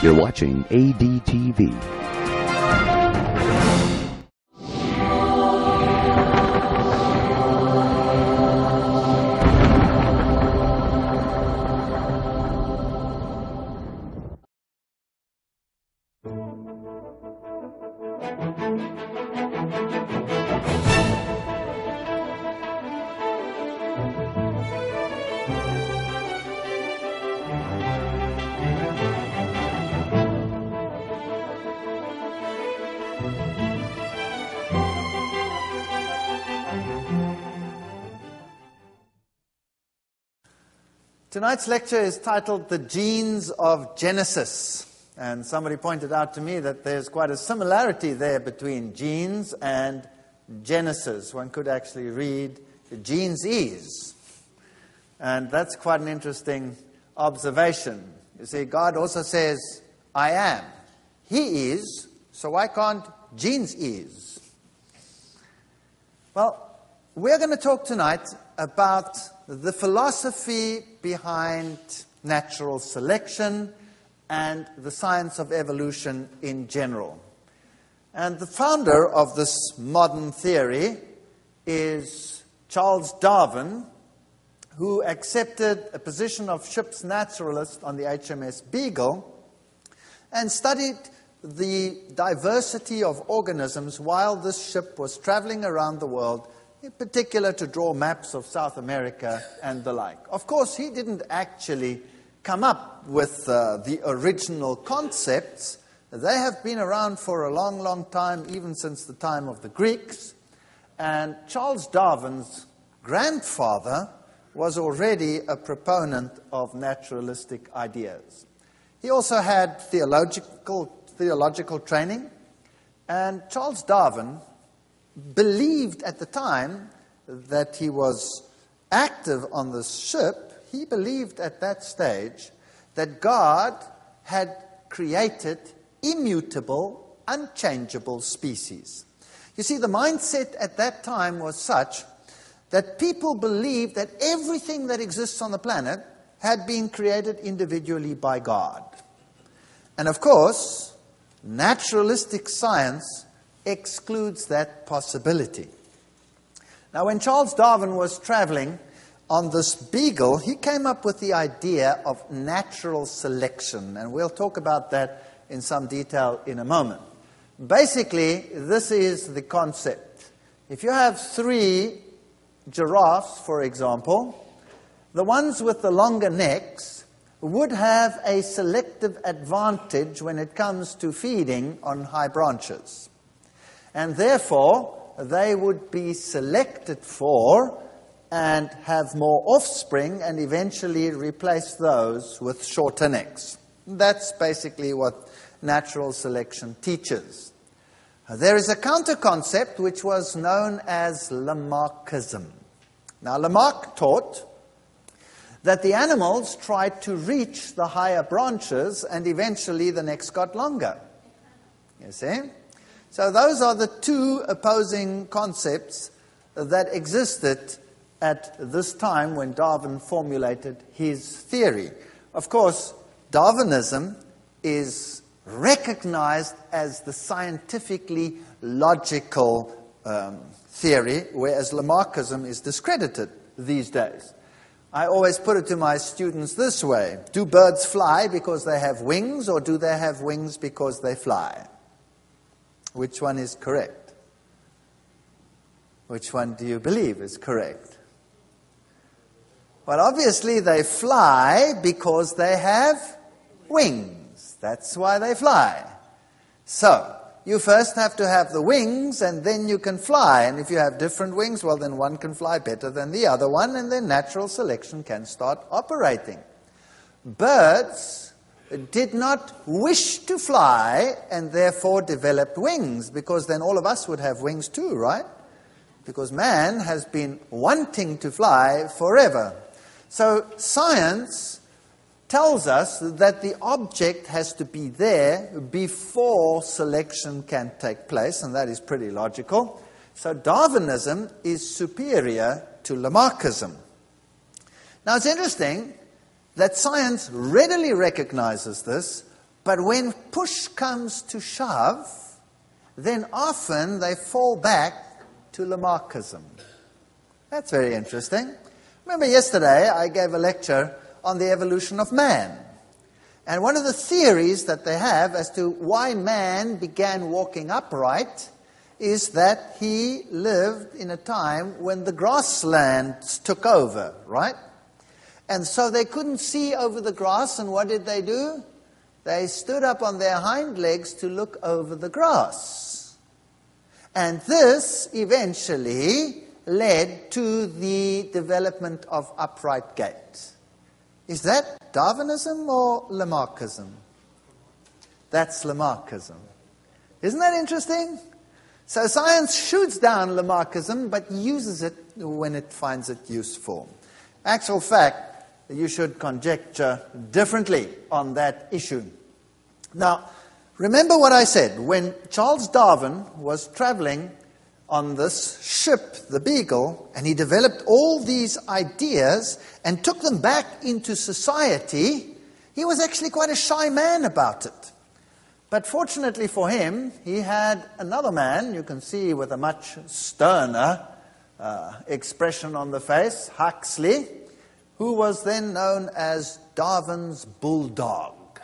You're watching ADTV. Tonight's lecture is titled The Genes of Genesis. And somebody pointed out to me that there's quite a similarity there between genes and Genesis. One could actually read genes is. And that's quite an interesting observation. You see, God also says, I am. He is, so why can't genes is? Well, we're going to talk tonight about the philosophy behind natural selection and the science of evolution in general. And the founder of this modern theory is Charles Darwin, who accepted a position of ship's naturalist on the HMS Beagle and studied the diversity of organisms while this ship was traveling around the world, in particular to draw maps of South America and the like. Of course, he didn't actually come up with the original concepts. They have been around for a long, long time, even since the time of the Greeks. And Charles Darwin's grandfather was already a proponent of naturalistic ideas. He also had theological training, and Charles Darwin believed at the time that he was active on this ship, he believed at that stage that God had created immutable, unchangeable species. You see, the mindset at that time was such that people believed that everything that exists on the planet had been created individually by God. And of course, naturalistic science excludes that possibility. Now, when Charles Darwin was traveling on this Beagle, he came up with the idea of natural selection, and we'll talk about that in some detail in a moment. Basically, this is the concept. If you have 3 giraffes, for example, the ones with the longer necks would have a selective advantage when it comes to feeding on high branches. And therefore, they would be selected for and have more offspring and eventually replace those with shorter necks. That's basically what natural selection teaches. There is a counter-concept which was known as Lamarckism. Now, Lamarck taught that the animals tried to reach the higher branches and eventually the necks got longer. You see? So those are the 2 opposing concepts that existed at this time when Darwin formulated his theory. Of course, Darwinism is recognized as the scientifically logical theory, whereas Lamarckism is discredited these days. I always put it to my students this way: do birds fly because they have wings, or do they have wings because they fly? Which one is correct? Which one do you believe is correct? Well, obviously they fly because they have wings. That's why they fly. So, you first have to have the wings and then you can fly. And if you have different wings, well, then one can fly better than the other one, and then natural selection can start operating. Birds did not wish to fly and therefore developed wings, because then all of us would have wings too, right? Because man has been wanting to fly forever. So science tells us that the object has to be there before selection can take place, and that is pretty logical. So Darwinism is superior to Lamarckism. Now it's interesting that science readily recognizes this But when push comes to shove, then often they fall back to Lamarckism. That's very interesting. Remember yesterday I gave a lecture on the evolution of man. And one of the theories that they have as to why man began walking upright is that he lived in a time when the grasslands took over, right? And so they couldn't see over the grass, and what did they do? They stood up on their hind legs to look over the grass. And this eventually led to the development of upright gait. Is that Darwinism or Lamarckism? That's Lamarckism. Isn't that interesting? So science shoots down Lamarckism, but uses it when it finds it useful. Actual fact, you should conjecture differently on that issue. Now, remember what I said. When Charles Darwin was traveling on this ship, the Beagle, and he developed all these ideas and took them back into society, he was actually quite a shy man about it. But fortunately for him, he had another man, you can see with a much sterner expression on the face, Huxley, who was then known as Darwin's bulldog.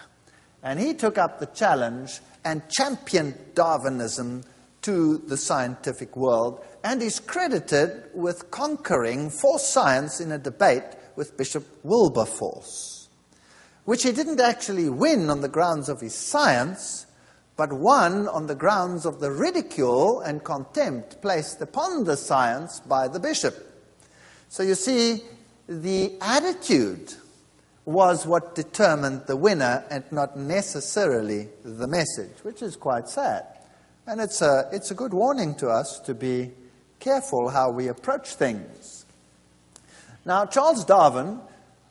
And he took up the challenge and championed Darwinism to the scientific world, and is credited with conquering for science in a debate with Bishop Wilberforce, which he didn't actually win on the grounds of his science, but won on the grounds of the ridicule and contempt placed upon the science by the bishop. So you see, the attitude was what determined the winner and not necessarily the message, which is quite sad. And it's a good warning to us to be careful how we approach things. Now, Charles Darwin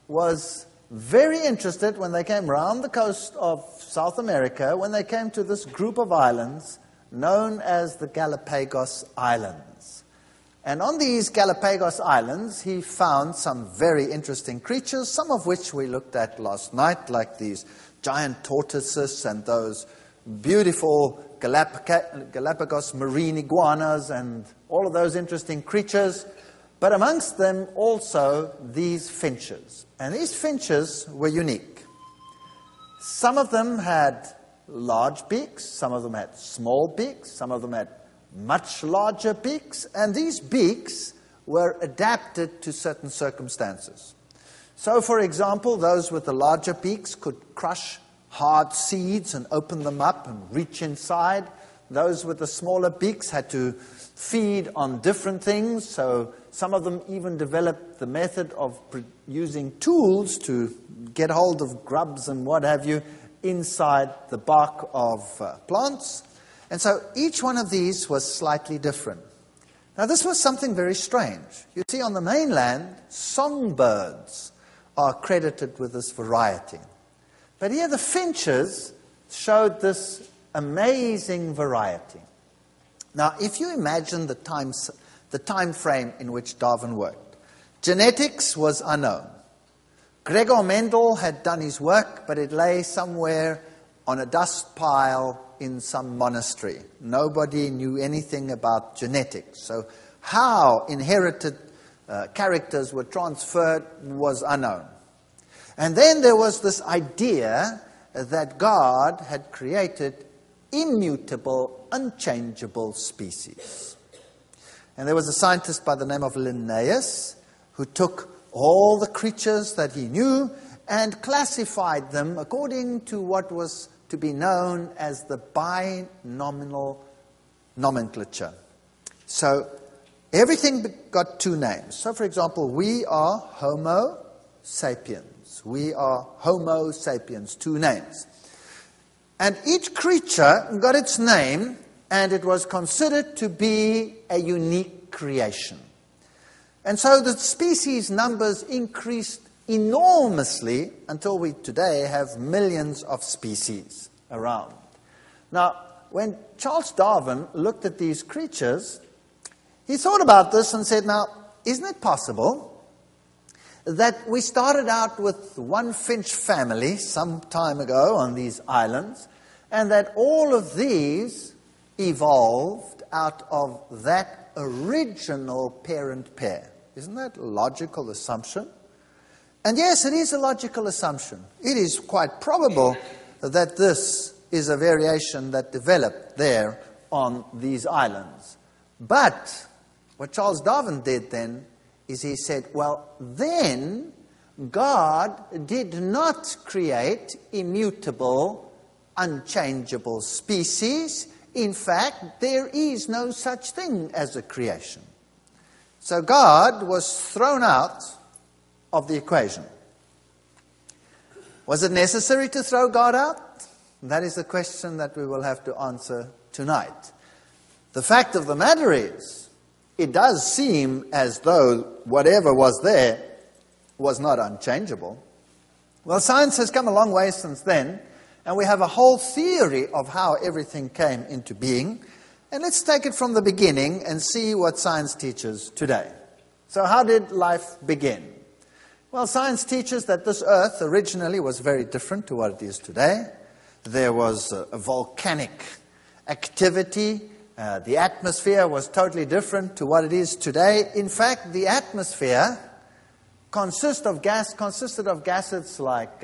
was very interested when they came round the coast of South America, when they came to this group of islands known as the Galapagos Islands. And on these Galapagos Islands, he found some very interesting creatures, some of which we looked at last night, like these giant tortoises and those beautiful Galapagos marine iguanas and all of those interesting creatures. But amongst them also these finches. And these finches were unique. Some of them had large beaks, some of them had small beaks, some of them had much larger beaks, and these beaks were adapted to certain circumstances. So, for example, those with the larger beaks could crush hard seeds and open them up and reach inside. Those with the smaller beaks had to feed on different things, so some of them even developed the method of using tools to get hold of grubs and what have you inside the bark of plants. And so each one of these was slightly different. Now this was something very strange. You see, on the mainland, songbirds are credited with this variety. But here the finches showed this amazing variety. Now, if you imagine the time frame in which Darwin worked, genetics was unknown. Gregor Mendel had done his work, but it lay somewhere on a dust pile in some monastery. Nobody knew anything about genetics. So how inherited characters were transferred was unknown. And then there was this idea that God had created immutable, unchangeable species. And there was a scientist by the name of Linnaeus who took all the creatures that he knew and classified them according to what was to be known as the binomial nomenclature. So everything got two names. So, for example, we are Homo sapiens. We are Homo sapiens, two names. And each creature got its name, and it was considered to be a unique creation. And so the species numbers increased enormously until we today have millions of species around. Now, when Charles Darwin looked at these creatures, he thought about this and said, now, isn't it possible that we started out with one finch family some time ago on these islands, and that all of these evolved out of that original parent pair. Isn't that a logical assumption? And yes, it is a logical assumption. It is quite probable that this is a variation that developed there on these islands. But what Charles Darwin did then is he said, well, then God did not create immutable, unchangeable species. In fact, there is no such thing as a creation. So God was thrown out of the equation. Was it necessary to throw God out? That is the question that we will have to answer tonight. The fact of the matter is, it does seem as though whatever was there was not unchangeable. Well, science has come a long way since then, and we have a whole theory of how everything came into being. And let's take it from the beginning and see what science teaches today. So how did life begin? Well, science teaches that this Earth originally was very different to what it is today. There was a volcanic activity. The atmosphere was totally different to what it is today. In fact, the atmosphere consisted of gases like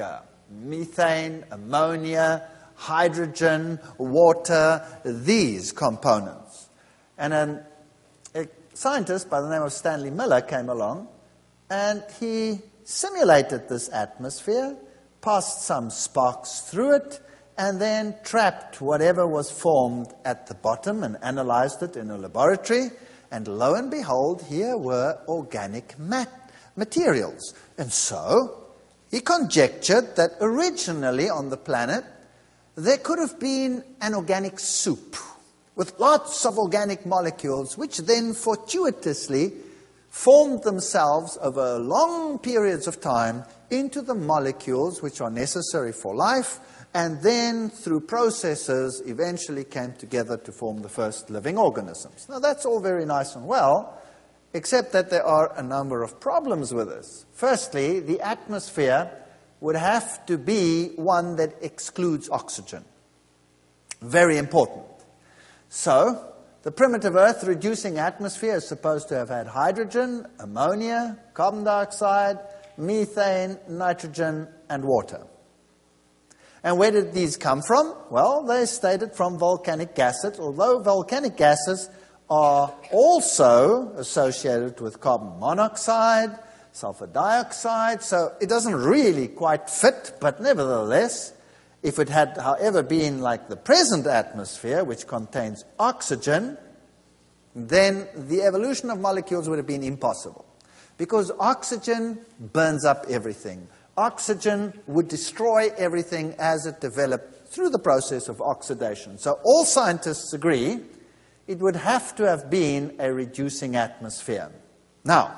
methane, ammonia, hydrogen, water, these components. And a scientist by the name of Stanley Miller came along, and he simulated this atmosphere, passed some sparks through it, and then trapped whatever was formed at the bottom and analyzed it in a laboratory. And lo and behold, here were organic materials. And so he conjectured that originally on the planet there could have been an organic soup with lots of organic molecules, which then fortuitously formed themselves over long periods of time into the molecules which are necessary for life, and then through processes eventually came together to form the first living organisms. Now that's all very nice and well, except that there are a number of problems with this. Firstly, the atmosphere would have to be one that excludes oxygen. Very important. So, the primitive Earth reducing atmosphere is supposed to have had hydrogen, ammonia, carbon dioxide, methane, nitrogen, and water. And where did these come from? Well, they stated from volcanic gases, although volcanic gases are also associated with carbon monoxide, sulfur dioxide, so it doesn't really quite fit, but nevertheless, if it had, however, been like the present atmosphere, which contains oxygen, then the evolution of molecules would have been impossible. Because oxygen burns up everything. Oxygen would destroy everything as it developed through the process of oxidation. So all scientists agree it would have to have been a reducing atmosphere. Now,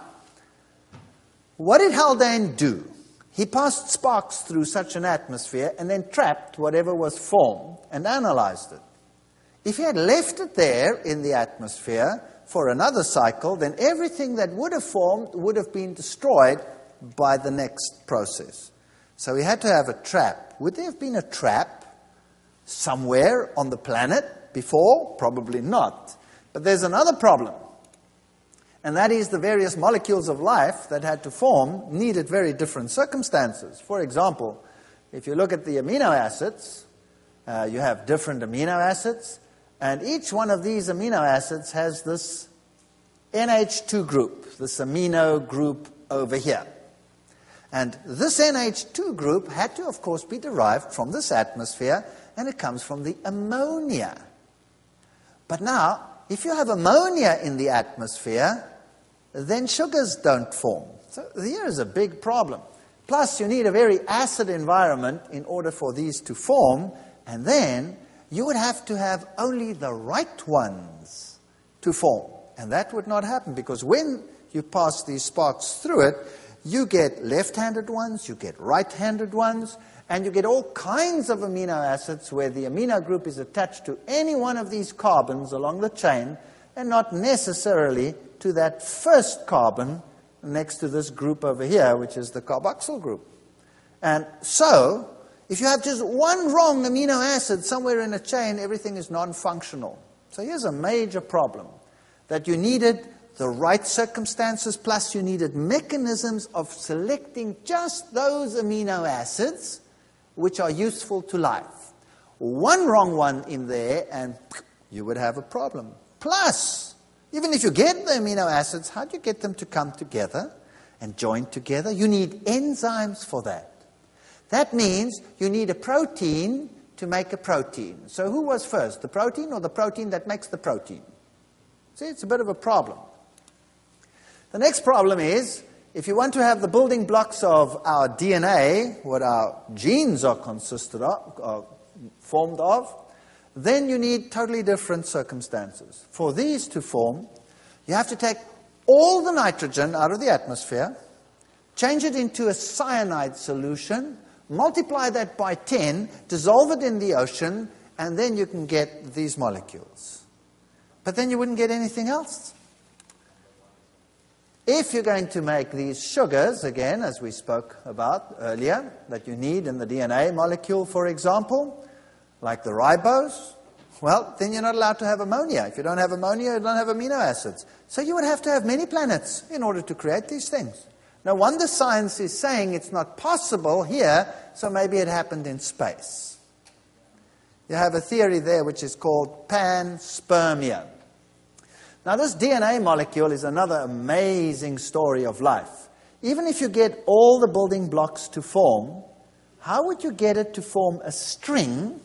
what did Haldane do? He passed sparks through such an atmosphere and then trapped whatever was formed and analyzed it. If he had left it there in the atmosphere for another cycle, then everything that would have formed would have been destroyed by the next process. So he had to have a trap. Would there have been a trap somewhere on the planet before? Probably not. But there's another problem. And that is the various molecules of life that had to form needed very different circumstances. For example, if you look at the amino acids, you have different amino acids, and each one of these amino acids has this NH2 group, this amino group over here. And this NH2 group had to, of course, be derived from this atmosphere, and it comes from the ammonia. But now, if you have ammonia in the atmosphere, then sugars don't form. So here is a big problem. Plus, you need a very acid environment in order for these to form, and then you would have to have only the right ones to form. And that would not happen, because when you pass these sparks through it, you get left-handed ones, you get right-handed ones, and you get all kinds of amino acids where the amino group is attached to any one of these carbons along the chain, and not necessarily to that first carbon next to this group over here, which is the carboxyl group. And so, if you have just one wrong amino acid somewhere in a chain, everything is non-functional. So here's a major problem, that you needed the right circumstances, plus you needed mechanisms of selecting just those amino acids which are useful to life. One wrong one in there, and you would have a problem. Plus, even if you get the amino acids, how do you get them to come together and join together? You need enzymes for that. That means you need a protein to make a protein. So who was first, the protein or the protein that makes the protein? See, it's a bit of a problem. The next problem is, if you want to have the building blocks of our DNA, what our genes are formed of, then you need totally different circumstances. For these to form, you have to take all the nitrogen out of the atmosphere, change it into a cyanide solution, multiply that by 10, dissolve it in the ocean, and then you can get these molecules. But then you wouldn't get anything else. If you're going to make these sugars, again, as we spoke about earlier, that you need in the DNA molecule, for example, like the ribose, well, then you're not allowed to have ammonia. If you don't have ammonia, you don't have amino acids. So you would have to have many planets in order to create these things. No wonder science is saying it's not possible here, so maybe it happened in space. You have a theory there which is called panspermia. Now, this DNA molecule is another amazing story of life. Even if you get all the building blocks to form, how would you get it to form a string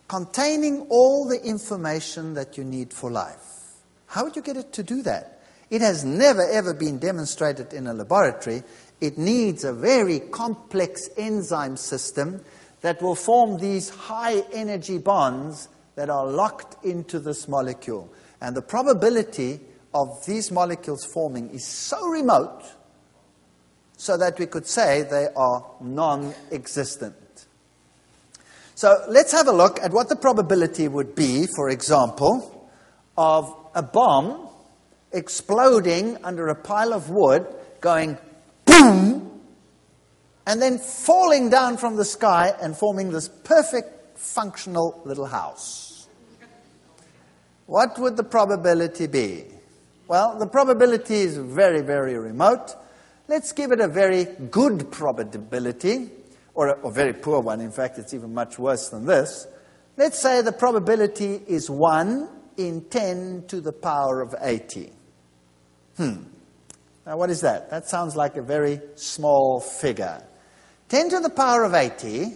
containing all the information that you need for life? How would you get it to do that? It has never, ever been demonstrated in a laboratory. It needs a very complex enzyme system that will form these high-energy bonds that are locked into this molecule. And the probability of these molecules forming is so remote so that we could say they are non-existent. So let's have a look at what the probability would be, for example, of a bomb exploding under a pile of wood, going boom, and then falling down from the sky and forming this perfect functional little house. What would the probability be? Well, the probability is very, very remote. Let's give it a very good probability, or a very poor one. In fact, it's even much worse than this. Let's say the probability is 1 in 10 to the power of 80. Now, what is that? That sounds like a very small figure. 10 to the power of 80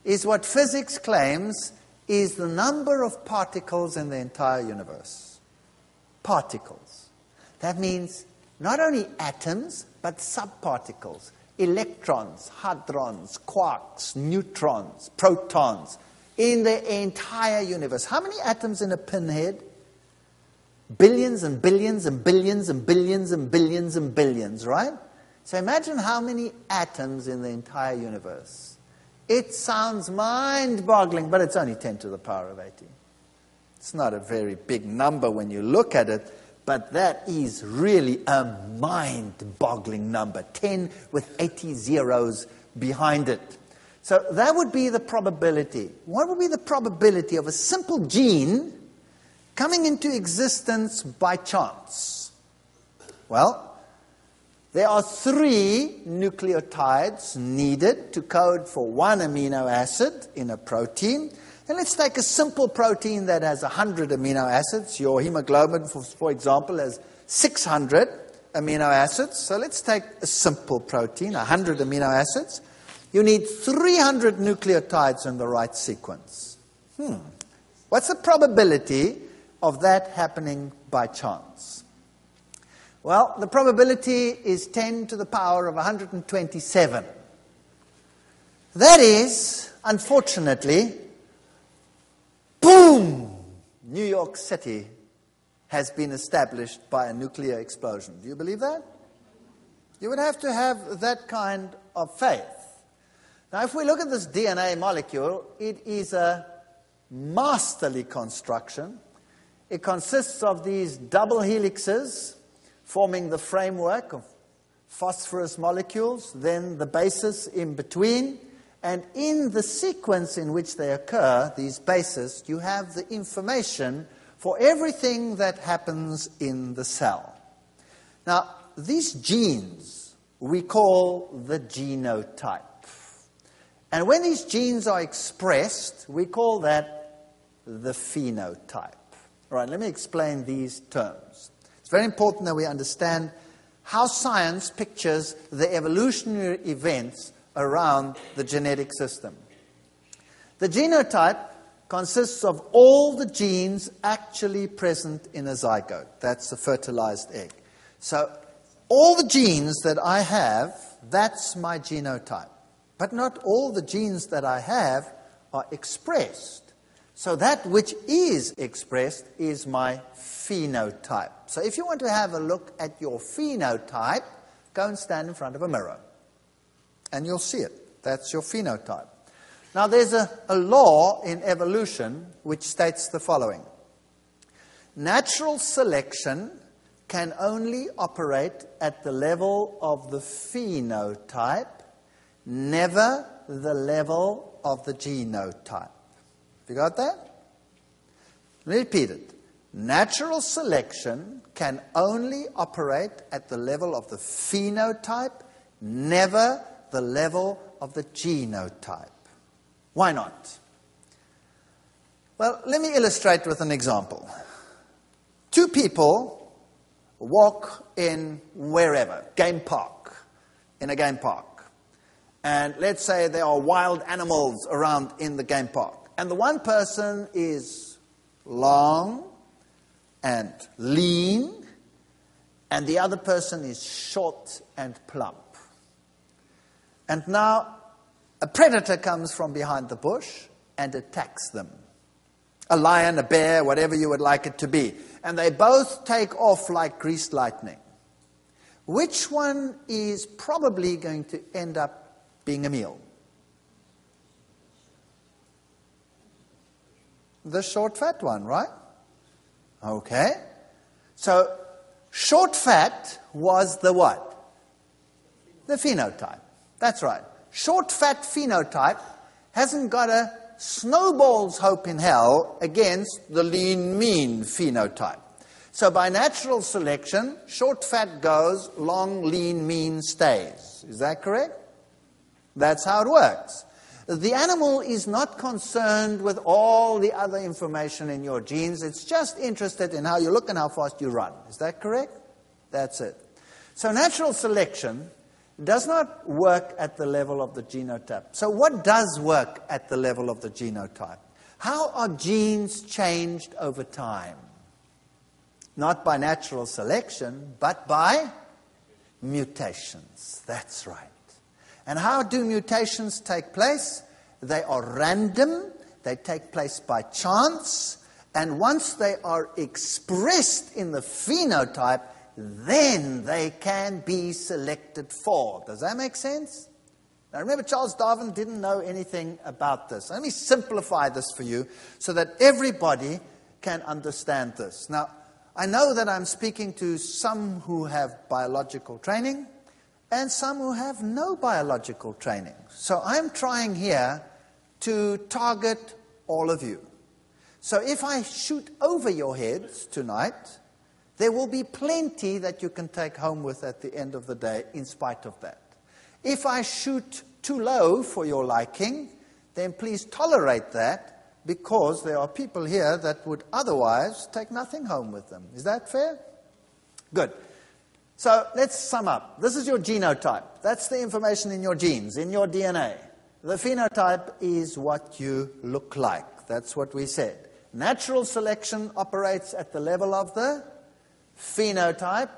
is what physics claims is the number of particles in the entire universe. Particles. That means not only atoms, but subparticles. Electrons, hadrons, quarks, neutrons, protons, in the entire universe. How many atoms in a pinhead? Billions and billions and billions and billions and billions and billions, right? So imagine how many atoms in the entire universe. It sounds mind-boggling, but it's only 10 to the power of 80. It's not a very big number when you look at it, but that is really a mind-boggling number. 10 with 80 zeros behind it. So that would be the probability. What would be the probability of a simple gene coming into existence by chance? Well, there are 3 nucleotides needed to code for 1 amino acid in a protein. And let's take a simple protein that has 100 amino acids. Your hemoglobin, for example, has 600 amino acids. So let's take a simple protein, 100 amino acids. You need 300 nucleotides in the right sequence. What's the probability of that happening by chance? Well, the probability is 10 to the power of 127. That is, unfortunately, boom! New York City has been established by a nuclear explosion. Do you believe that? You would have to have that kind of faith. Now, if we look at this DNA molecule, it is a masterly construction. It consists of these double helixes forming the framework of phosphorus molecules, then the bases in between, and in the sequence in which they occur, these bases, you have the information for everything that happens in the cell. Now, these genes we call the genotype. And when these genes are expressed, we call that the phenotype. All right, let me explain these terms. It's very important that we understand how science pictures the evolutionary events around the genetic system. The genotype consists of all the genes actually present in a zygote. That's a fertilized egg. So all the genes that I have, that's my genotype. But not all the genes that I have are expressed. So that which is expressed is my phenotype. So if you want to have a look at your phenotype, go and stand in front of a mirror. And you'll see it. That's your phenotype. Now there's a law in evolution which states the following. Natural selection can only operate at the level of the phenotype, never the level of the genotype. You got that? Let me repeat it. Natural selection can only operate at the level of the phenotype, never the level of the genotype. Why not? Well, let me illustrate with an example. Two people walk in wherever, game park, in a game park. And let's say there are wild animals around in the game park. And the one person is long and lean, and the other person is short and plump. And now a predator comes from behind the bush and attacks them. A lion, a bear, whatever you would like it to be. And they both take off like greased lightning. Which one is probably going to end up being a meal? The short fat one, right? Okay. So short fat was the what? The phenotype. That's right. Short fat phenotype hasn't got a snowball's hope in hell against the lean mean phenotype. So by natural selection, short fat goes, long lean mean stays. Is that correct? That's how it works. The animal is not concerned with all the other information in your genes. It's just interested in how you look and how fast you run. Is that correct? That's it. So natural selection does not work at the level of the genotype. So what does work at the level of the genotype? How are genes changed over time? Not by natural selection, but by mutations. That's right. And how do mutations take place? They are random. They take place by chance. And once they are expressed in the phenotype, then they can be selected for. Does that make sense? Now remember, Charles Darwin didn't know anything about this. Let me simplify this for you so that everybody can understand this. Now, I know that I'm speaking to some who have biological training and some who have no biological training. So I'm trying here to target all of you. So if I shoot over your heads tonight, there will be plenty that you can take home with at the end of the day in spite of that. If I shoot too low for your liking, then please tolerate that, because there are people here that would otherwise take nothing home with them. Is that fair? Good. So let's sum up. This is your genotype. That's the information in your genes, in your DNA. The phenotype is what you look like. That's what we said. Natural selection operates at the level of the phenotype.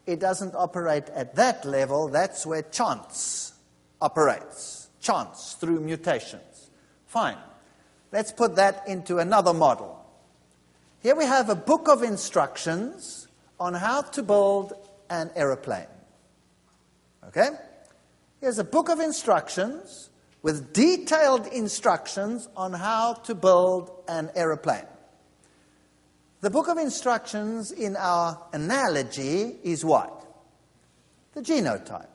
It doesn't operate at that level. That's where chance operates. Chance through mutations. Fine. Let's put that into another model. Here we have a book of instructions on how to build an aeroplane. Okay? Here's a book of instructions with detailed instructions on how to build an aeroplane. The book of instructions in our analogy is what? the genotype.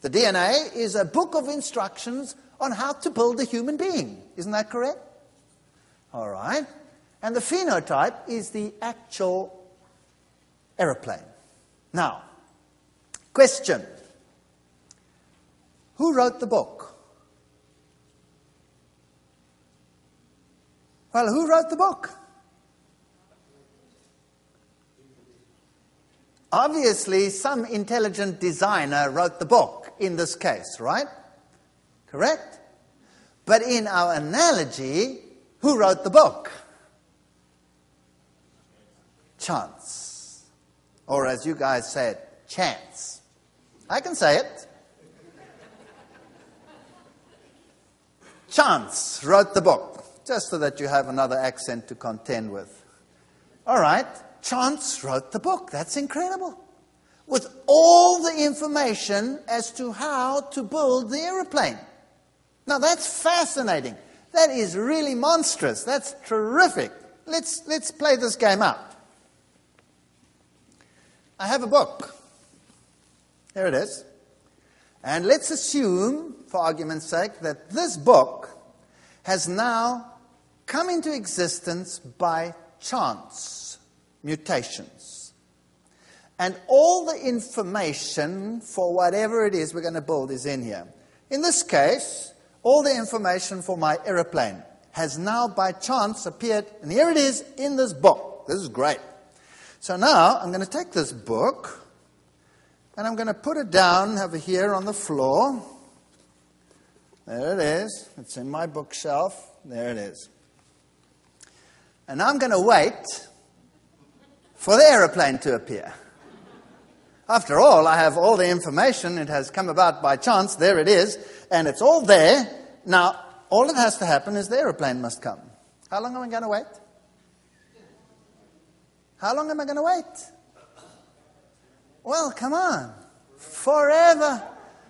The DNA is a book of instructions on how to build a human being. Isn't that correct? All right. And the phenotype is the actual aeroplane. Now, question. Who wrote the book? Well, who wrote the book? Obviously, some intelligent designer wrote the book in this case, right? Correct? But in our analogy, who wrote the book? Chance. Or as you guys said, chance. I can say it. Chance wrote the book, just so that you have another accent to contend with. All right, Chance wrote the book. That's incredible. With all the information as to how to build the aeroplane. Now that's fascinating. That is really monstrous. That's terrific. Let's play this game out. I have a book. There it is. And let's assume, for argument's sake, that this book has now come into existence by chance, mutations. And all the information for whatever it is we're going to build is in here. In this case, all the information for my aeroplane has now by chance appeared, and here it is in this book. This is great. So now I'm going to take this book, and I'm going to put it down over here on the floor. There it is. It's in my bookshelf. There it is. And I'm going to wait for the aeroplane to appear. After all, I have all the information. It has come about by chance. There it is. And it's all there. Now, all that has to happen is the aeroplane must come. How long am I going to wait? How long am I going to wait? Well, come on. Forever.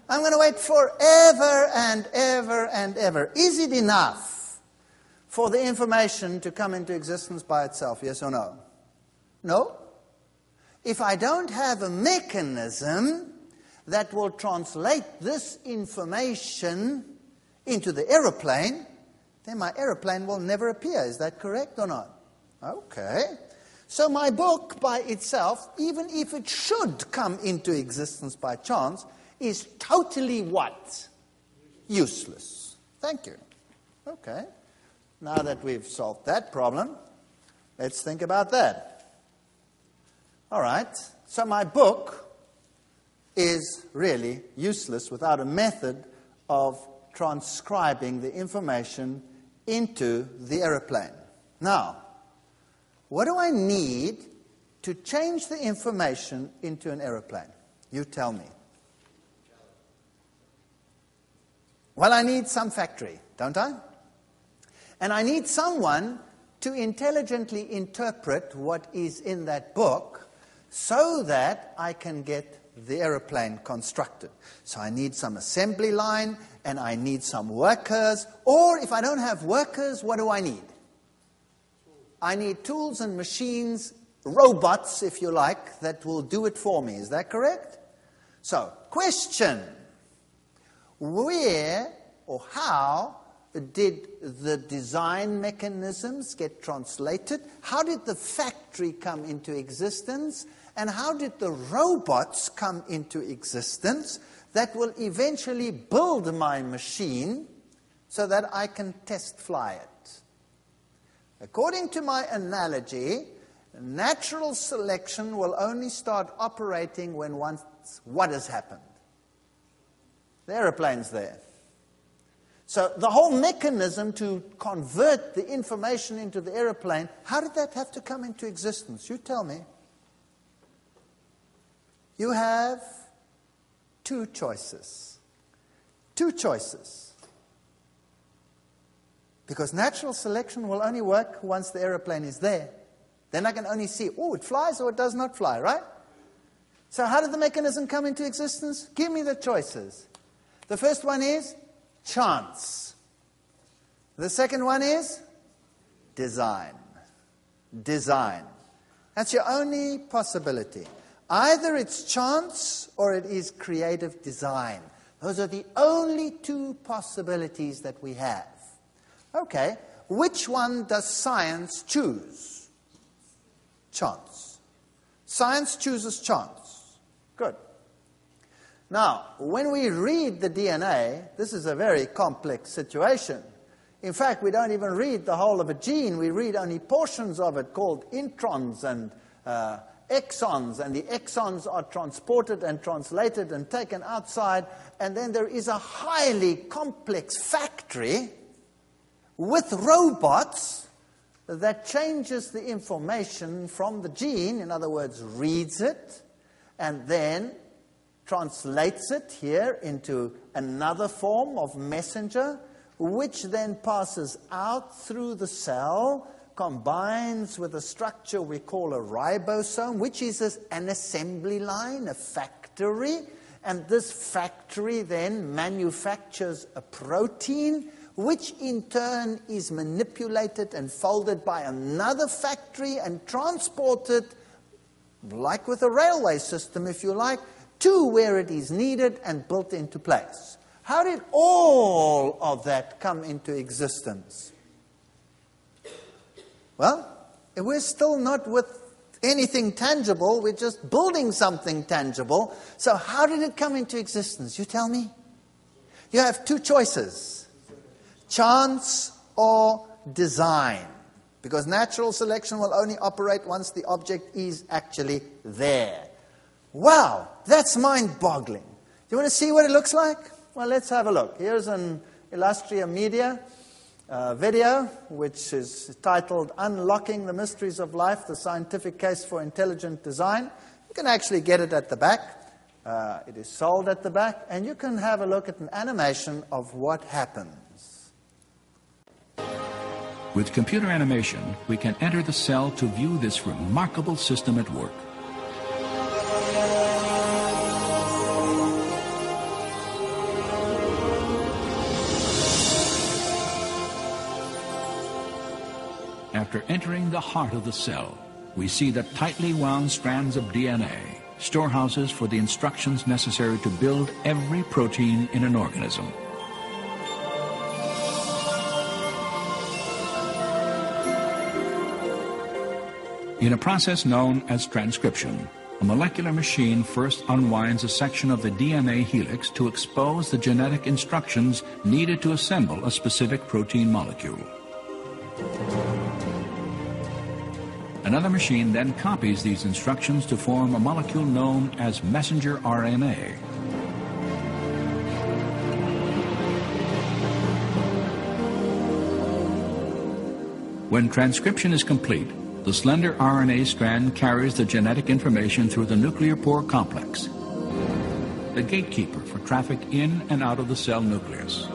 I'm going to wait forever and ever and ever. Is it enough for the information to come into existence by itself? Yes or no? No? If I don't have a mechanism that will translate this information into the aeroplane, then my aeroplane will never appear. Is that correct or not? Okay. So my book by itself, even if it should come into existence by chance, is totally what? Useless. Thank you. Okay. Now that we've solved that problem, let's think about that. All right. So my book is really useless without a method of transcribing the information into the aeroplane. Now, what do I need to change the information into an aeroplane? You tell me. Well, I need some factory, don't I? And I need someone to intelligently interpret what is in that book so that I can get the aeroplane constructed. So I need some assembly line, and I need some workers. Or if I don't have workers, what do I need? I need tools and machines, robots, if you like, that will do it for me. Is that correct? So, question. Where or how did the design mechanisms get translated? How did the factory come into existence? And how did the robots come into existence that will eventually build my machine so that I can test fly it? According to my analogy, natural selection will only start operating when once what has happened? The aeroplane's there. So the whole mechanism to convert the information into the aeroplane, how did that have to come into existence? You tell me. You have two choices. Two choices. Because natural selection will only work once the aeroplane is there. Then I can only see, oh, it flies or it does not fly, right? So how did the mechanism come into existence? Give me the choices. The first one is chance. The second one is design. Design. That's your only possibility. Either it's chance or it is creative design. Those are the only two possibilities that we have. Okay, which one does science choose? Chance. Science chooses chance. Good. Now, when we read the DNA, this is a very complex situation. In fact, we don't even read the whole of a gene. We read only portions of it called introns and exons, and the exons are transported and translated and taken outside, and then there is a highly complex factory with robots that changes the information from the gene, in other words, reads it, and then translates it here into another form of messenger, which then passes out through the cell, combines with a structure we call a ribosome, which is an assembly line, a factory, and this factory then manufactures a protein, which in turn is manipulated and folded by another factory and transported, like with a railway system, if you like, to where it is needed and built into place. How did all of that come into existence? Well, we're still not with anything tangible. We're just building something tangible. So how did it come into existence? You tell me. You have two choices. Chance or design. Because natural selection will only operate once the object is actually there. Wow, that's mind-boggling. Do you want to see what it looks like? Well, let's have a look. Here's an Illustria Media video, which is titled Unlocking the Mysteries of Life, the Scientific Case for Intelligent Design. You can actually get it at the back. It is sold at the back, and you can have a look at an animation of what happens. With computer animation, we can enter the cell to view this remarkable system at work. After entering the heart of the cell, we see the tightly wound strands of DNA, storehouses for the instructions necessary to build every protein in an organism. In a process known as transcription, a molecular machine first unwinds a section of the DNA helix to expose the genetic instructions needed to assemble a specific protein molecule. Another machine then copies these instructions to form a molecule known as messenger RNA. When transcription is complete, the slender RNA strand carries the genetic information through the nuclear pore complex, the gatekeeper for traffic in and out of the cell nucleus.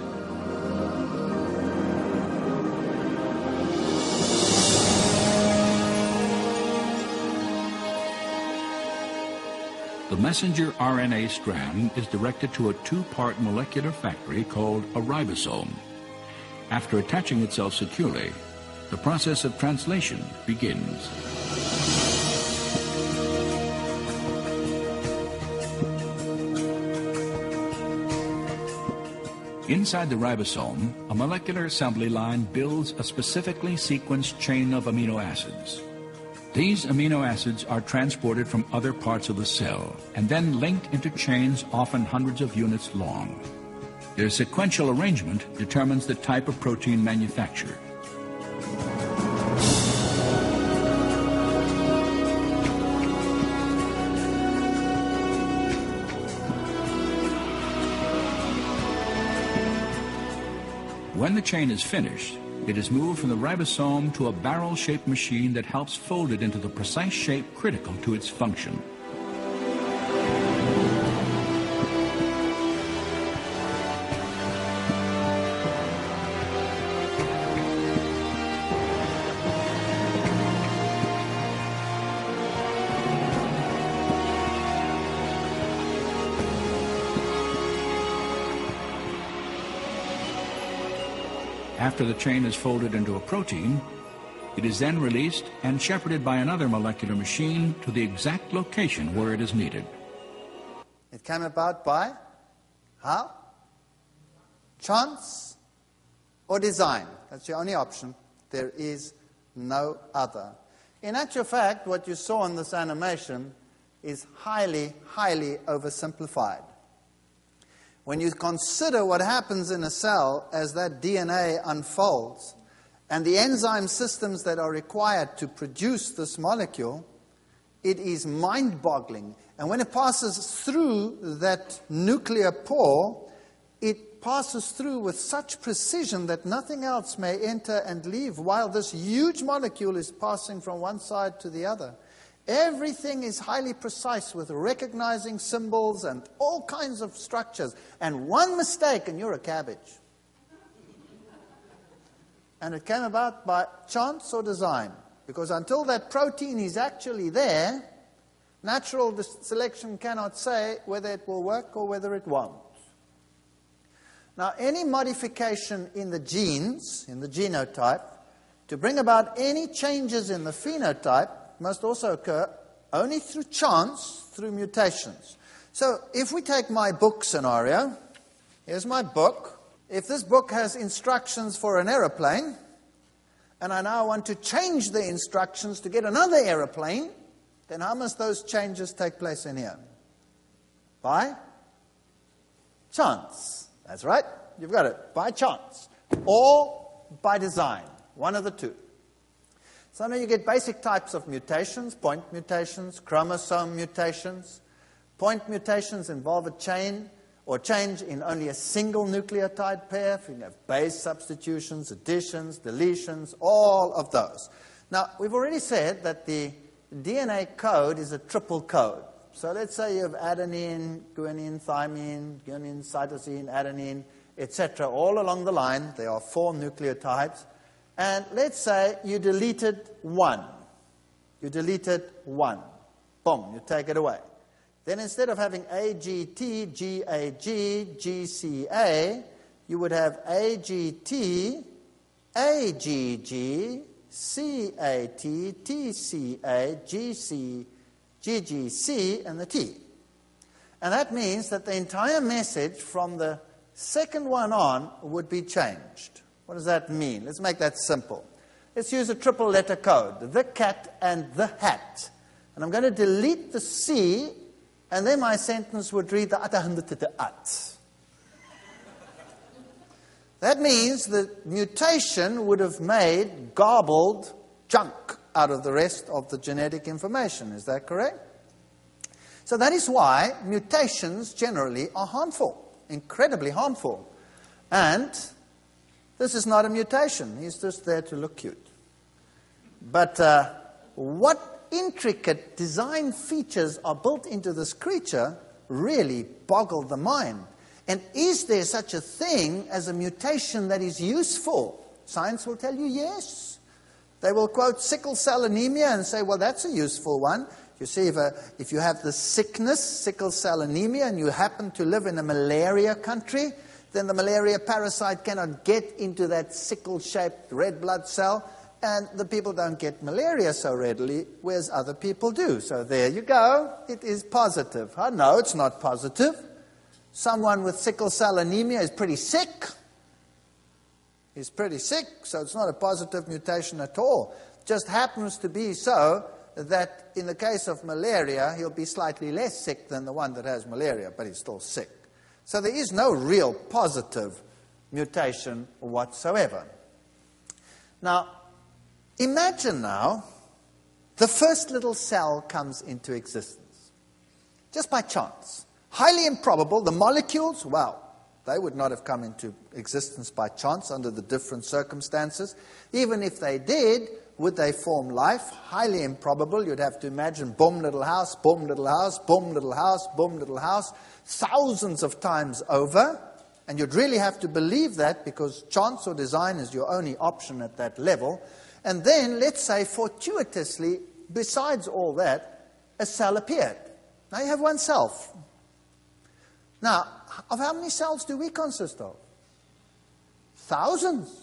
The messenger RNA strand is directed to a two-part molecular factory called a ribosome. After attaching itself securely, the process of translation begins. Inside the ribosome, a molecular assembly line builds a specifically sequenced chain of amino acids. These amino acids are transported from other parts of the cell and then linked into chains often hundreds of units long. Their sequential arrangement determines the type of protein manufactured. When the chain is finished, it is moved from the ribosome to a barrel-shaped machine that helps fold it into the precise shape critical to its function. After the chain is folded into a protein, It is then released and shepherded by another molecular machine to the exact location where it is needed. It came about by how? Chance or design. That's your only option. There is no other. In actual fact, what you saw in this animation is highly, highly oversimplified. When you consider what happens in a cell as that DNA unfolds and the enzyme systems that are required to produce this molecule, it is mind-boggling. And when it passes through that nuclear pore, it passes through with such precision that nothing else may enter and leave while this huge molecule is passing from one side to the other. Everything is highly precise with recognizing symbols and all kinds of structures. And one mistake and you're a cabbage. And it came about by chance or design. Because until that protein is actually there, natural selection cannot say whether it will work or whether it won't. Now, any modification in the genes, in the genotype, to bring about any changes in the phenotype must also occur only through chance, through mutations. So, if we take my book scenario, here's my book. If this book has instructions for an aeroplane, and I now want to change the instructions to get another aeroplane, then how must those changes take place in here? By chance. That's right. You've got it. By chance. Or by design. One of the two. So now you get basic types of mutations, point mutations, chromosome mutations. Point mutations involve a chain or change in only a single nucleotide pair. You can have base substitutions, additions, deletions, all of those. Now, we've already said that the DNA code is a triple code. So let's say you have adenine, guanine, thymine, guanine, cytosine, adenine, etc. All along the line, there are 4 nucleotides. And let's say you deleted 1. You deleted 1. Boom, you take it away. Then instead of having AGT, GAG, GCA, you would have AGT, AGG, CAT, TCA, GC, GGC, and the T. And that means that the entire message from the second one on would be changed. What does that mean? Let's make that simple. Let's use a triple letter code, the cat and the hat. And I'm going to delete the C, and then my sentence would read the at. That means the mutation would have made garbled junk out of the rest of the genetic information. Is that correct? So that is why mutations generally are harmful, incredibly harmful. And this is not a mutation. He's just there to look cute. But what intricate design features are built into this creature really boggle the mind. And is there such a thing as a mutation that is useful? Science will tell you yes. They will quote sickle cell anemia and say, well, that's a useful one. You see, if you have the sickness, sickle cell anemia, and you happen to live in a malaria country, then the malaria parasite cannot get into that sickle-shaped red blood cell, and the people don't get malaria so readily, whereas other people do. So there you go. It is positive. Oh, no, it's not positive. Someone with sickle cell anemia is pretty sick. He's pretty sick, so it's not a positive mutation at all. It just happens to be so that in the case of malaria, he'll be slightly less sick than the one that has malaria, but he's still sick. So there is no real positive mutation whatsoever. Now, imagine now the first little cell comes into existence, just by chance. Highly improbable. The molecules, well, they would not have come into existence by chance under the different circumstances. Even if they did, would they form life? Highly improbable. You'd have to imagine boom, little house, boom, little house, boom, little house, boom, little house, thousands of times over. And you'd really have to believe that because chance or design is your only option at that level. And then, let's say, fortuitously, besides all that, a cell appeared. Now you have one cell. Now, of how many cells do we consist of? Thousands.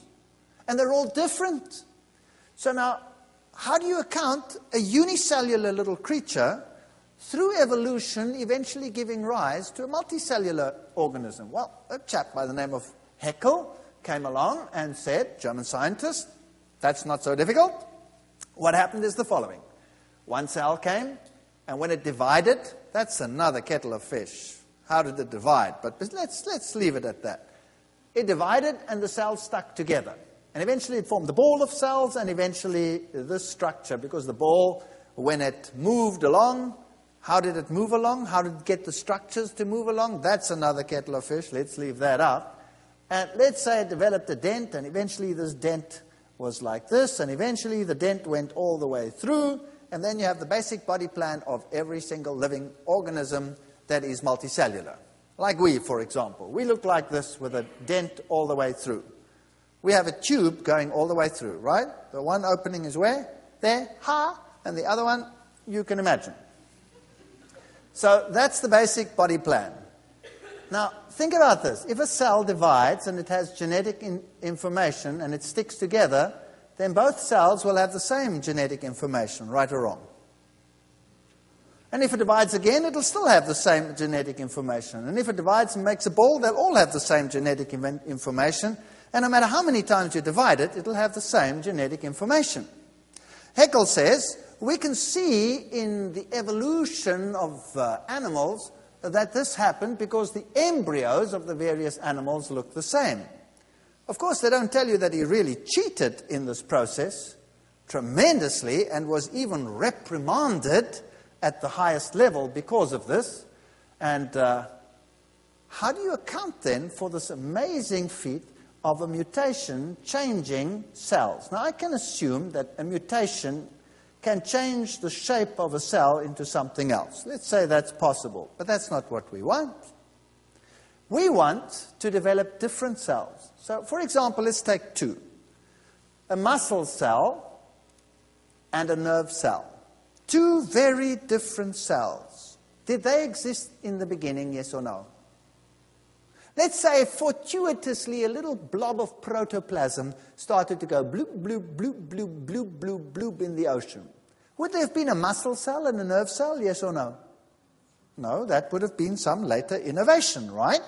And they're all different. So now, how do you account a unicellular little creature through evolution eventually giving rise to a multicellular organism? Well, a chap by the name of Haeckel came along and said, German scientist, that's not so difficult. What happened is the following. One cell came, and when it divided, that's another kettle of fish. How did it divide? But let's leave it at that. It divided, and the cells stuck together. And eventually it formed the ball of cells, and eventually this structure, because the ball, when it moved along, how did it move along? How did it get the structures to move along? That's another kettle of fish. Let's leave that out. And let's say it developed a dent, and eventually this dent was like this, and eventually the dent went all the way through, and then you have the basic body plan of every single living organism that is multicellular. Like we, for example. We look like this with a dent all the way through. We have a tube going all the way through, right? The one opening is where? There, ha, and the other one, you can imagine. So that's the basic body plan. Now, think about this. If a cell divides and it has genetic information and it sticks together, then both cells will have the same genetic information, right or wrong. And if it divides again, it'll still have the same genetic information. And if it divides and makes a ball, they'll all have the same genetic information. And no matter how many times you divide it, it'll have the same genetic information. Haeckel says, we can see in the evolution of animals that this happened because the embryos of the various animals look the same. Of course, they don't tell you that he really cheated in this process tremendously and was even reprimanded at the highest level because of this. And how do you account then for this amazing feat of a mutation changing cells? Now, I can assume that a mutation can change the shape of a cell into something else. Let's say that's possible, but that's not what we want. We want to develop different cells. So, for example, let's take two. A muscle cell and a nerve cell. Two very different cells. Did they exist in the beginning, yes or no? Let's say fortuitously a little blob of protoplasm started to go bloop, bloop, bloop, bloop, bloop, bloop, bloop in the ocean. Would there have been a muscle cell and a nerve cell, yes or no? No, that would have been some later innovation, right?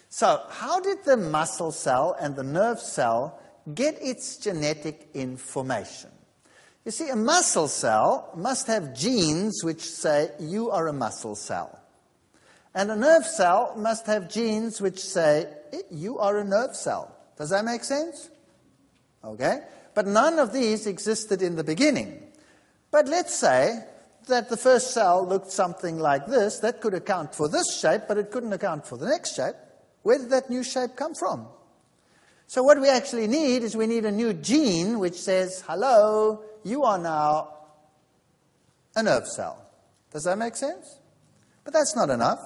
So, how did the muscle cell and the nerve cell get its genetic information? You see, a muscle cell must have genes which say, you are a muscle cell. And a nerve cell must have genes which say, you are a nerve cell. Does that make sense? Okay. But none of these existed in the beginning. But let's say that the first cell looked something like this. That could account for this shape, but it couldn't account for the next shape. Where did that new shape come from? So what we actually need is we need a new gene which says, hello, you are now a nerve cell. Does that make sense? But that's not enough.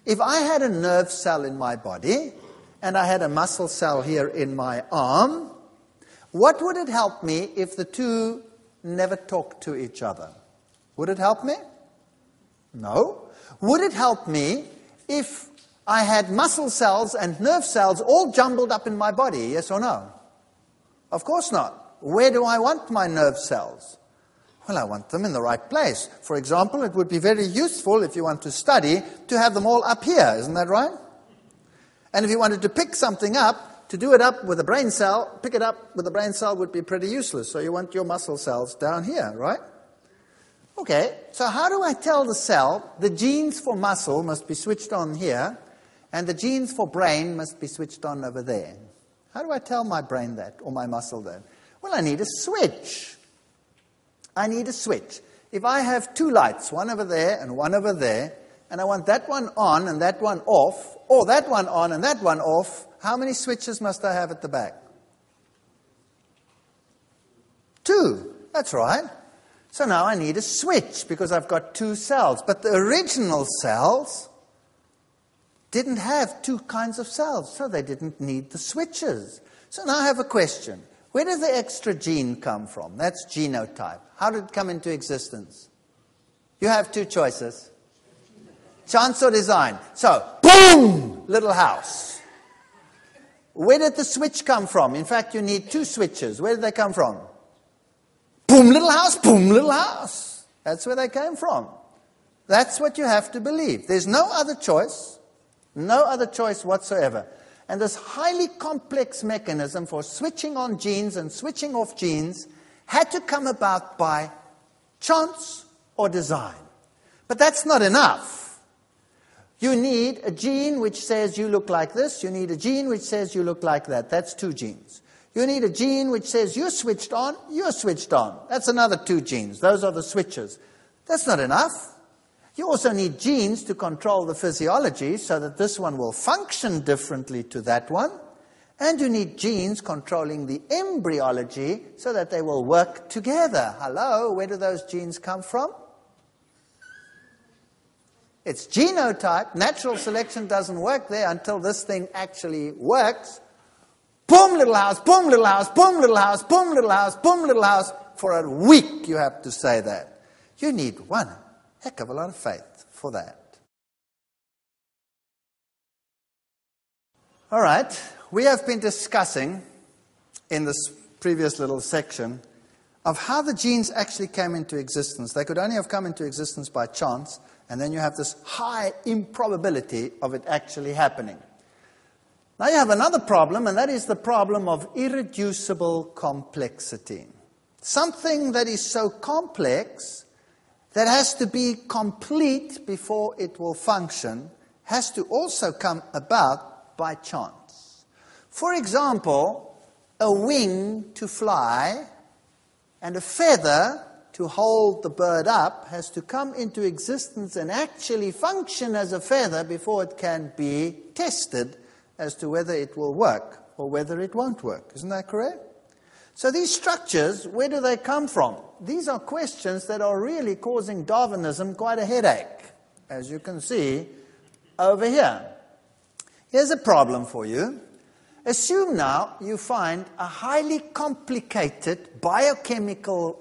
If I had a nerve cell in my body and I had a muscle cell here in my arm, what would it help me if the two never talked to each other? Would it help me? No. Would it help me if I had muscle cells and nerve cells all jumbled up in my body, yes or no? Of course not. Where do I want my nerve cells? Well, I want them in the right place. For example, it would be very useful if you want to study to have them all up here, isn't that right? And if you wanted to pick something up, to do it up with a brain cell, pick it up with a brain cell would be pretty useless. So you want your muscle cells down here, right? Okay, so how do I tell the cell the genes for muscle must be switched on here and the genes for brain must be switched on over there? How do I tell my brain that or my muscle that? Well, I need a switch. I need a switch. If I have two lights, one over there and one over there, and I want that one on and that one off, or that one on and that one off, how many switches must I have at the back? 2. That's right. So now I need a switch because I've got two cells. But the original cells didn't have two kinds of cells, so they didn't need the switches. So now I have a question. Where does the extra gene come from? That's genotype. How did it come into existence? You have two choices. Chance or design. So, boom! Little house. Where did the switch come from? In fact, you need two switches. Where did they come from? Boom, little house, boom, little house. That's where they came from. That's what you have to believe. There's no other choice whatsoever. And this highly complex mechanism for switching on genes and switching off genes had to come about by chance or design. But that's not enough. You need a gene which says you look like this. You need a gene which says you look like that. That's two genes. You need a gene which says you're switched on, you're switched on. That's another two genes. Those are the switches. That's not enough. You also need genes to control the physiology so that this one will function differently to that one. And you need genes controlling the embryology so that they will work together. Hello, where do those genes come from? It's genotype. Natural selection doesn't work there until this thing actually works. Boom, little house, boom, little house, boom, little house, boom, little house, boom, little house. For a week you have to say that. You need one heck of a lot of faith for that. All right, we have been discussing in this previous little section of how the genes actually came into existence. They could only have come into existence by chance, and then you have this high improbability of it actually happening. Now you have another problem, and that is the problem of irreducible complexity. Something that is so complex that has to be complete before it will function has to also come about by chance. For example, a wing to fly and a feather to hold the bird up has to come into existence and actually function as a feather before it can be tested as to whether it will work or whether it won't work. Isn't that correct? So these structures, where do they come from? These are questions that are really causing Darwinism quite a headache, as you can see over here. Here's a problem for you. Assume now you find a highly complicated biochemical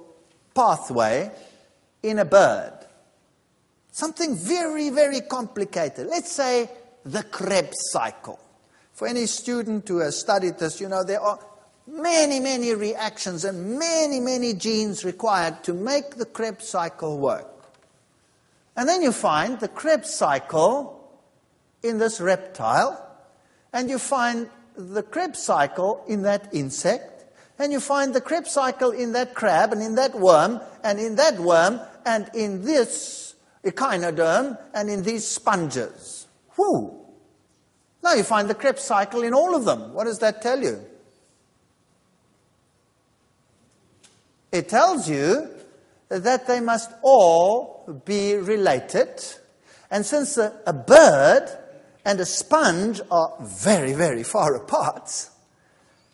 pathway in a bird. Something very, very complicated. Let's say the Krebs cycle. For any student who has studied this, you know there are many, many reactions and many, many genes required to make the Krebs cycle work. And then you find the Krebs cycle in this reptile, and you find the Krebs cycle in that insect, and you find the Krebs cycle in that crab, and in that worm, and in that worm, and in this echinoderm, and in these sponges. Whew! Now you find the Krebs cycle in all of them. What does that tell you? It tells you that they must all be related. And since a bird and a sponge are very, very far apart,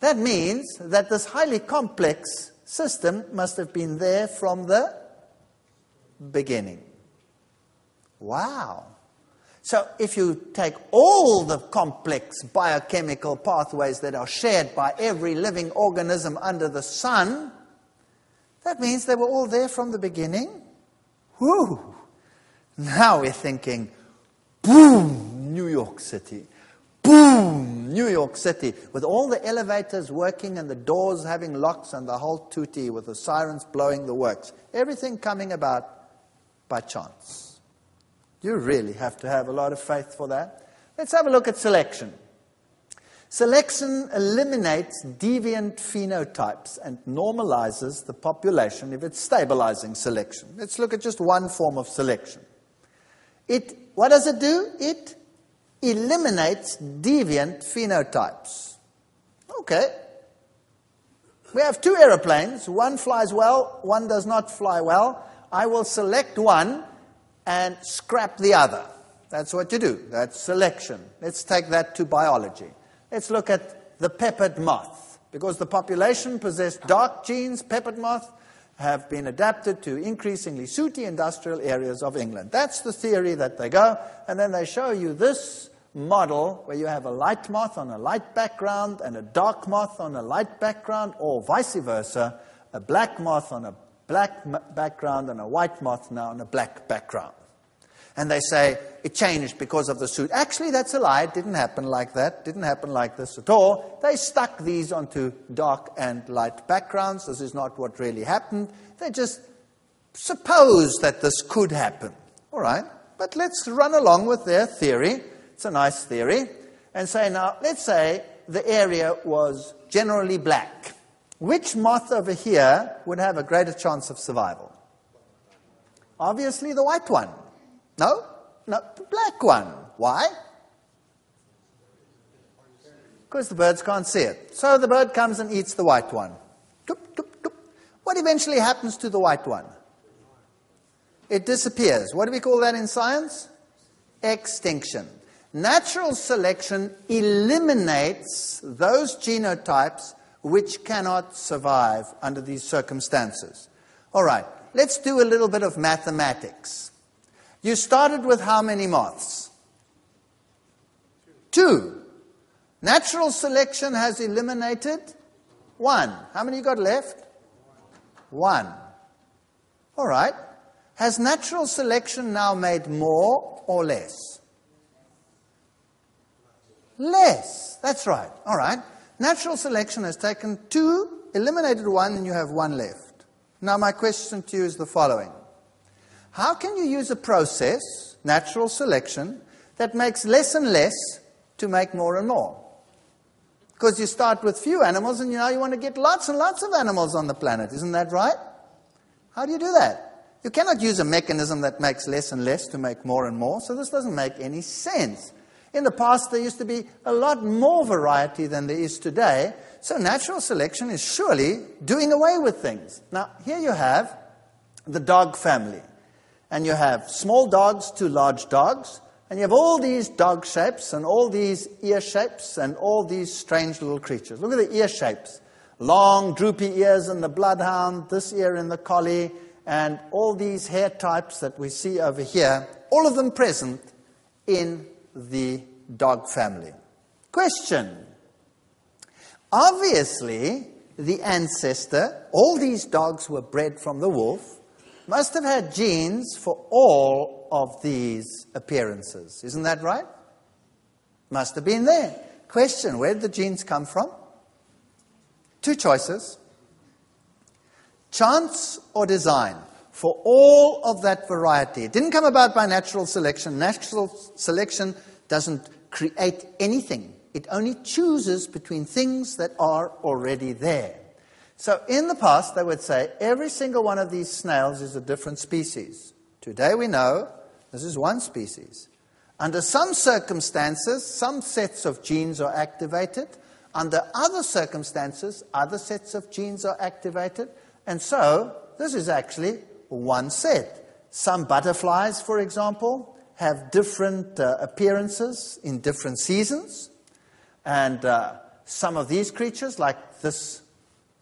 that means that this highly complex system must have been there from the beginning. Wow. So if you take all the complex biochemical pathways that are shared by every living organism under the sun, that means they were all there from the beginning. Whew! Now we're thinking, boom, New York City. Boom, New York City. With all the elevators working and the doors having locks and the whole tutti with the sirens blowing the works. Everything coming about by chance. You really have to have a lot of faith for that. Let's have a look at selection. Selection eliminates deviant phenotypes and normalizes the population if it's stabilizing selection. Let's look at just one form of selection. What does it do? It eliminates deviant phenotypes. Okay. We have two aeroplanes. One flies well, one does not fly well. I will select one and scrap the other. That's what you do. That's selection. Let's take that to biology. Let's look at the peppered moth. Because the population possessed dark genes, peppered moth have been adapted to increasingly sooty industrial areas of England. That's the theory that they go. And then they show you this model where you have a light moth on a light background and a dark moth on a light background, or vice versa, a black moth on a black background and a white moth now on a black background. And they say, it changed because of the suit. Actually, that's a lie. It didn't happen like that. It didn't happen like this at all. They stuck these onto dark and light backgrounds. This is not what really happened. They just supposed that this could happen. All right? But let's run along with their theory. It's a nice theory. And say, now, let's say the area was generally black. Which moth over here would have a greater chance of survival? Obviously, the white one. No? No, the black one. Why? Because the birds can't see it. So the bird comes and eats the white one. Toop, toop, toop. What eventually happens to the white one? It disappears. What do we call that in science? Extinction. Natural selection eliminates those genotypes which cannot survive under these circumstances. All right, let's do a little bit of mathematics. You started with how many moths? 2. Natural selection has eliminated 1. How many you got left? 1. All right. Has natural selection now made more or less? Less. That's right. All right. Natural selection has taken 2, eliminated 1, and you have 1 left. Now my question to you is the following. How can you use a process, natural selection, that makes less and less to make more and more? Because you start with few animals and now you want to get lots and lots of animals on the planet. Isn't that right? How do you do that? You cannot use a mechanism that makes less and less to make more and more, so this doesn't make any sense. In the past, there used to be a lot more variety than there is today, so natural selection is surely doing away with things. Now, here you have the dog family. And you have small dogs to large dogs, and you have all these dog shapes and all these ear shapes and all these strange little creatures. Look at the ear shapes. Long, droopy ears in the bloodhound, this ear in the collie, and all these hair types that we see over here, all of them present in the dog family. Question. Obviously, the ancestor, all these dogs were bred from the wolf, must have had genes for all of these appearances. Isn't that right? Must have been there. Question, where did the genes come from? 2 choices. Chance or design for all of that variety. It didn't come about by natural selection. Natural selection doesn't create anything. It only chooses between things that are already there. So in the past, they would say, every single one of these snails is a different species. Today we know this is one species. Under some circumstances, some sets of genes are activated. Under other circumstances, other sets of genes are activated. And so, this is actually one set. Some butterflies, for example, have different appearances in different seasons. And some of these creatures, like this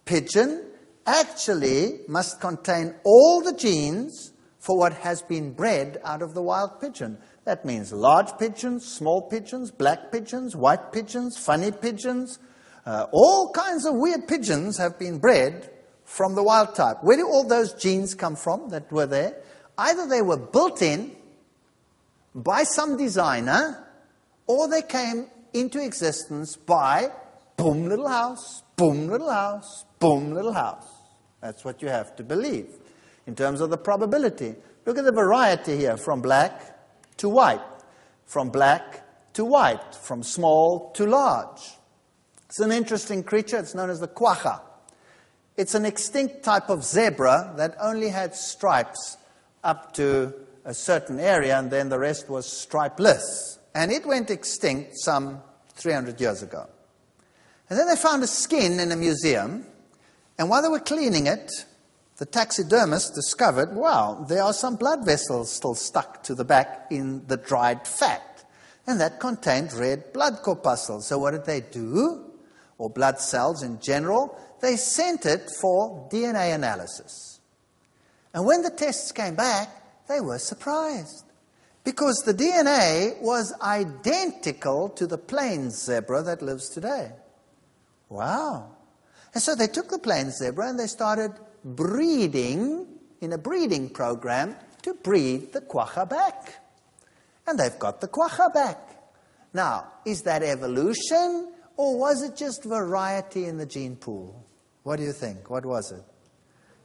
pigeon, actually must contain all the genes for what has been bred out of the wild pigeon. That means large pigeons, small pigeons, black pigeons, white pigeons, funny pigeons. All kinds of weird pigeons have been bred from the wild type. Where do all those genes come from that were there? Either they were built in by some designer, or they came into existence by boom, little house, boom, little house, boom, little house. That's what you have to believe in terms of the probability. Look at the variety here, from black to white, from black to white, from small to large. It's an interesting creature. It's known as the quagga. It's an extinct type of zebra that only had stripes up to a certain area, and then the rest was stripeless. And it went extinct some 300 years ago. And then they found a skin in a museum, and while they were cleaning it, the taxidermist discovered, wow, there are some blood vessels still stuck to the back in the dried fat. And that contained red blood corpuscles. So what did they do? Or blood cells in general? They sent it for DNA analysis. And when the tests came back, they were surprised. Because the DNA was identical to the plains zebra that lives today. Wow. And so they took the plains zebra and they started breeding, in a breeding program, to breed the quagga back. And they've got the quagga back. Now, is that evolution, or was it just variety in the gene pool? What do you think? What was it?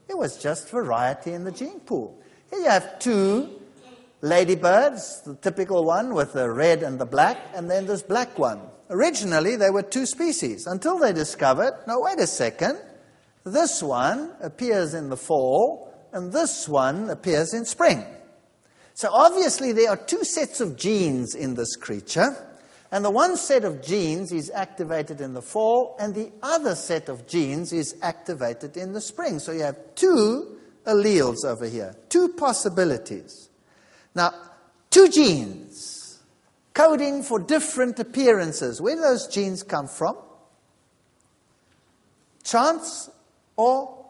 It was just variety in the gene pool. Here you have two ladybirds, the typical one with the red and the black, and then this black one. Originally, there were two species until they discovered, no, wait a second, this one appears in the fall, and this one appears in spring. So obviously, there are two sets of genes in this creature, and the one set of genes is activated in the fall, and the other set of genes is activated in the spring. So you have two alleles over here, two possibilities. Now, two genes coding for different appearances. Where do those genes come from? Chance or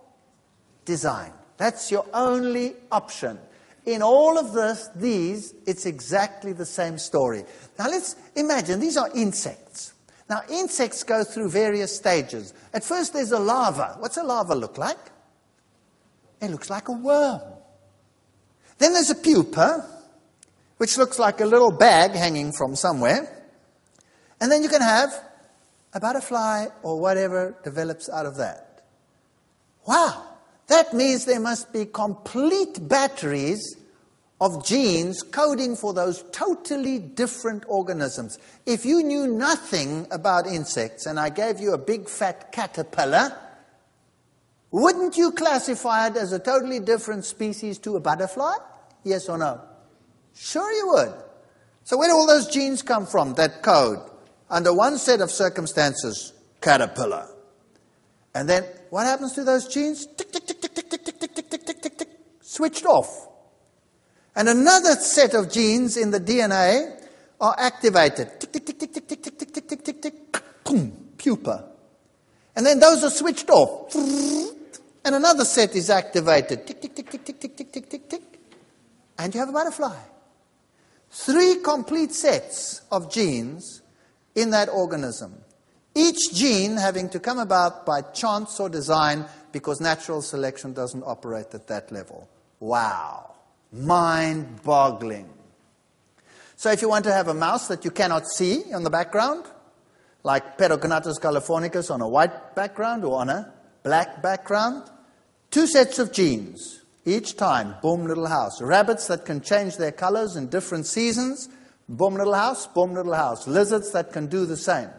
design. That's your only option. In all of these, it's exactly the same story. Now let's imagine, these are insects. Now insects go through various stages. At first there's a larva. What's a larva look like? It looks like a worm. Then there's a pupa, which looks like a little bag hanging from somewhere. And then you can have a butterfly or whatever develops out of that. Wow! That means there must be complete batteries of genes coding for those totally different organisms. If you knew nothing about insects and I gave you a big fat caterpillar, wouldn't you classify it as a totally different species to a butterfly? Yes or no? Sure you would. So where do all those genes come from, that code? Under one set of circumstances, caterpillar. And then what happens to those genes? Tick, tick, tick, tick, tick, tick, tick, tick, tick, tick, tick, tick, tick, switched off. And another set of genes in the DNA are activated. Tick, tick, tick, tick, tick, tick, tick, tick, tick, tick, tick, tick, boom, pupa. And then those are switched off. And another set is activated. Tick, tick, tick, tick, tick, tick, tick, tick, tick, tick. And you have a butterfly. 3 complete sets of genes in that organism. Each gene having to come about by chance or design because natural selection doesn't operate at that level. Wow. Mind-boggling. So if you want to have a mouse that you cannot see on the background, like Pedognathus californicus on a white background or on a black background, 2 sets of genes. Each time, boom, little house. Rabbits that can change their colors in different seasons, boom, little house, boom, little house. Lizards that can do the same.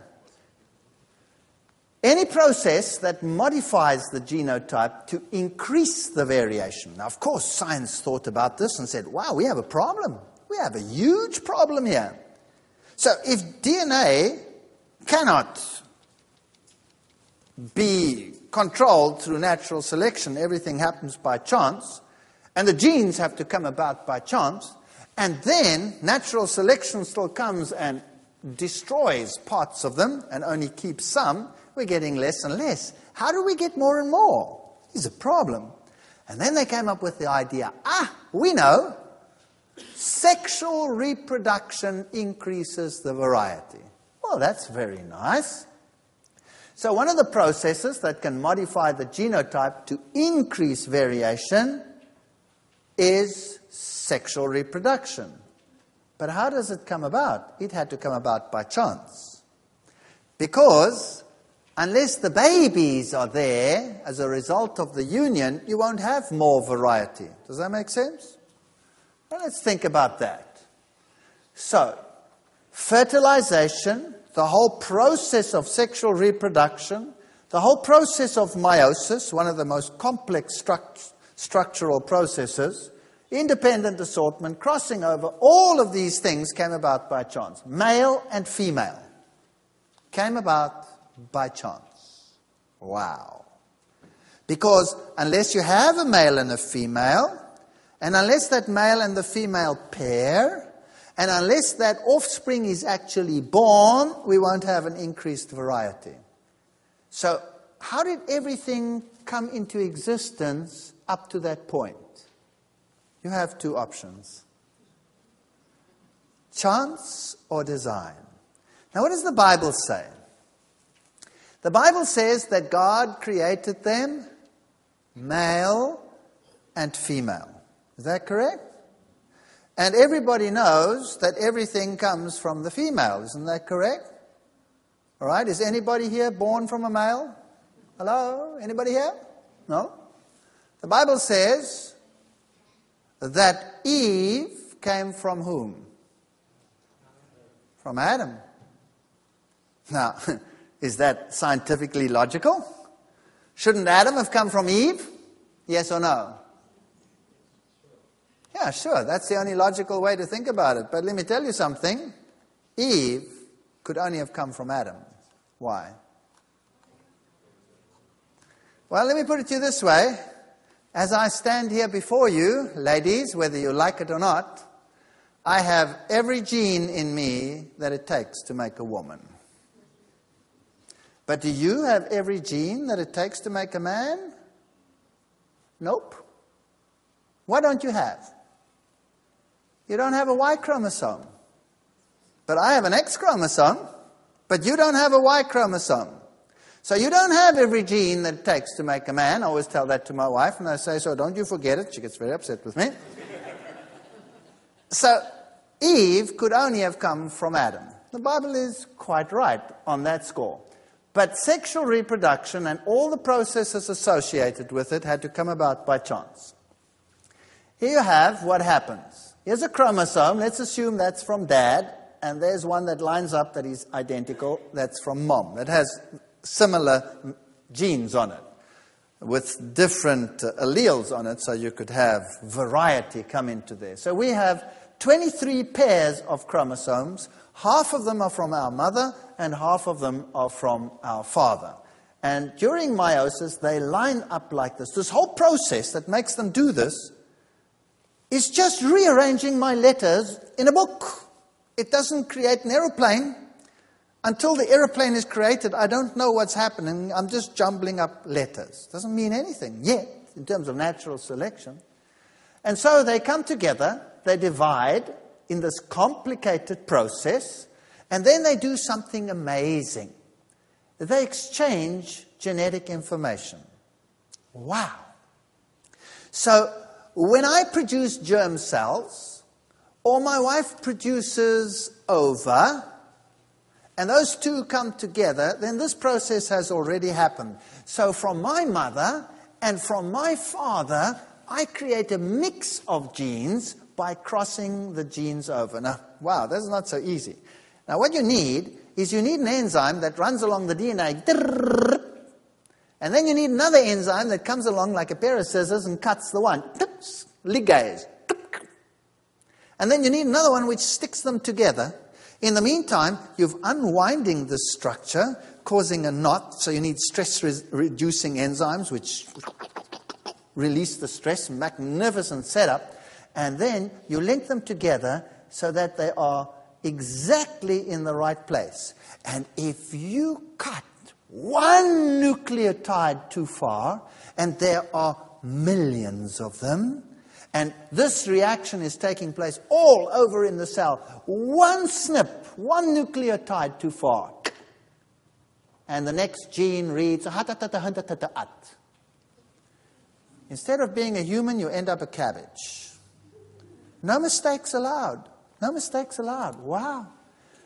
Any process that modifies the genotype to increase the variation. Now, of course, science thought about this and said, wow, we have a problem. We have a huge problem here. So if DNA cannot be controlled through natural selection, everything happens by chance, and the genes have to come about by chance, and then natural selection still comes and destroys parts of them and only keeps some, we're getting less and less. How do we get more and more? It's a problem. And then they came up with the idea, we know, sexual reproduction increases the variety. Well, that's very nice. So one of the processes that can modify the genotype to increase variation is sexual reproduction. But how does it come about? It had to come about by chance. Because unless the babies are there as a result of the union, you won't have more variety. Does that make sense? Well, let's think about that. So, fertilization, the whole process of sexual reproduction, the whole process of meiosis, one of the most complex structural processes, independent assortment, crossing over, all of these things came about by chance. Male and female came about by chance. Wow. Because unless you have a male and a female, and unless that male and the female pair, and unless that offspring is actually born, we won't have an increased variety. So how did everything come into existence up to that point? You have 2 options. Chance or design. Now what does the Bible say? The Bible says that God created them male and female. Is that correct? And everybody knows that everything comes from the female. Isn't that correct? All right. Is anybody here born from a male? Hello? Anybody here? No? The Bible says that Eve came from whom? From Adam. Now, is that scientifically logical? Shouldn't Adam have come from Eve? Yes or no? Yeah, sure. That's the only logical way to think about it. But let me tell you something. Eve could only have come from Adam. Why? Well, let me put it to you this way. As I stand here before you, ladies, whether you like it or not, I have every gene in me that it takes to make a woman. But do you have every gene that it takes to make a man? Nope. What don't you have? You don't have a Y chromosome. But I have an X chromosome, but you don't have a Y chromosome. So you don't have every gene that it takes to make a man. I always tell that to my wife, and I say, so don't you forget it. She gets very upset with me. So Eve could only have come from Adam. The Bible is quite right on that score. But sexual reproduction and all the processes associated with it had to come about by chance. Here you have what happens. Here's a chromosome. Let's assume that's from Dad. And there's one that lines up that is identical. That's from Mom. That has similar genes on it with different alleles on it, so you could have variety come into there. So we have 23 pairs of chromosomes. Half of them are from our mother and half of them are from our father. And during meiosis, they line up like this. This whole process that makes them do this is just rearranging my letters in a book. It doesn't create an aeroplane. Until the aeroplane is created, I don't know what's happening. I'm just jumbling up letters. Doesn't mean anything yet in terms of natural selection. And so they come together, they divide in this complicated process, and then they do something amazing. They exchange genetic information. Wow. So when I produce germ cells, or my wife produces ova, and those two come together, then this process has already happened. So from my mother and from my father, I create a mix of genes by crossing the genes over. Now, wow, that's not so easy. Now, what you need is you need an enzyme that runs along the DNA. And then you need another enzyme that comes along like a pair of scissors and cuts the one. Ligase. And then you need another one which sticks them together. In the meantime, you're unwinding this structure, causing a knot. So you need stress-reducing enzymes which release the stress. Magnificent setup. And then you link them together so that they are exactly in the right place. And if you cut one nucleotide too far, and there are millions of them, and this reaction is taking place all over in the cell, one snip, one nucleotide too far, and the next gene reads, at. Instead of being a human, you end up a cabbage. No mistakes allowed. No mistakes allowed. Wow.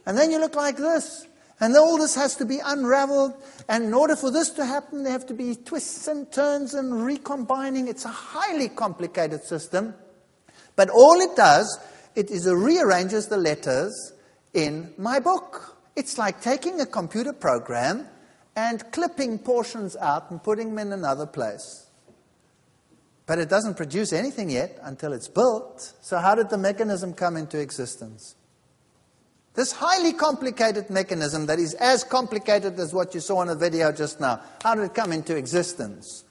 And then you look like this. And all this has to be unraveled. And in order for this to happen, there have to be twists and turns and recombining. It's a highly complicated system. But all it does, it is it rearranges the letters in my book. It's like taking a computer program and clipping portions out and putting them in another place. But it doesn't produce anything yet until it's built. So how did the mechanism come into existence? This highly complicated mechanism that is as complicated as what you saw in the video just now, how did it come into existence?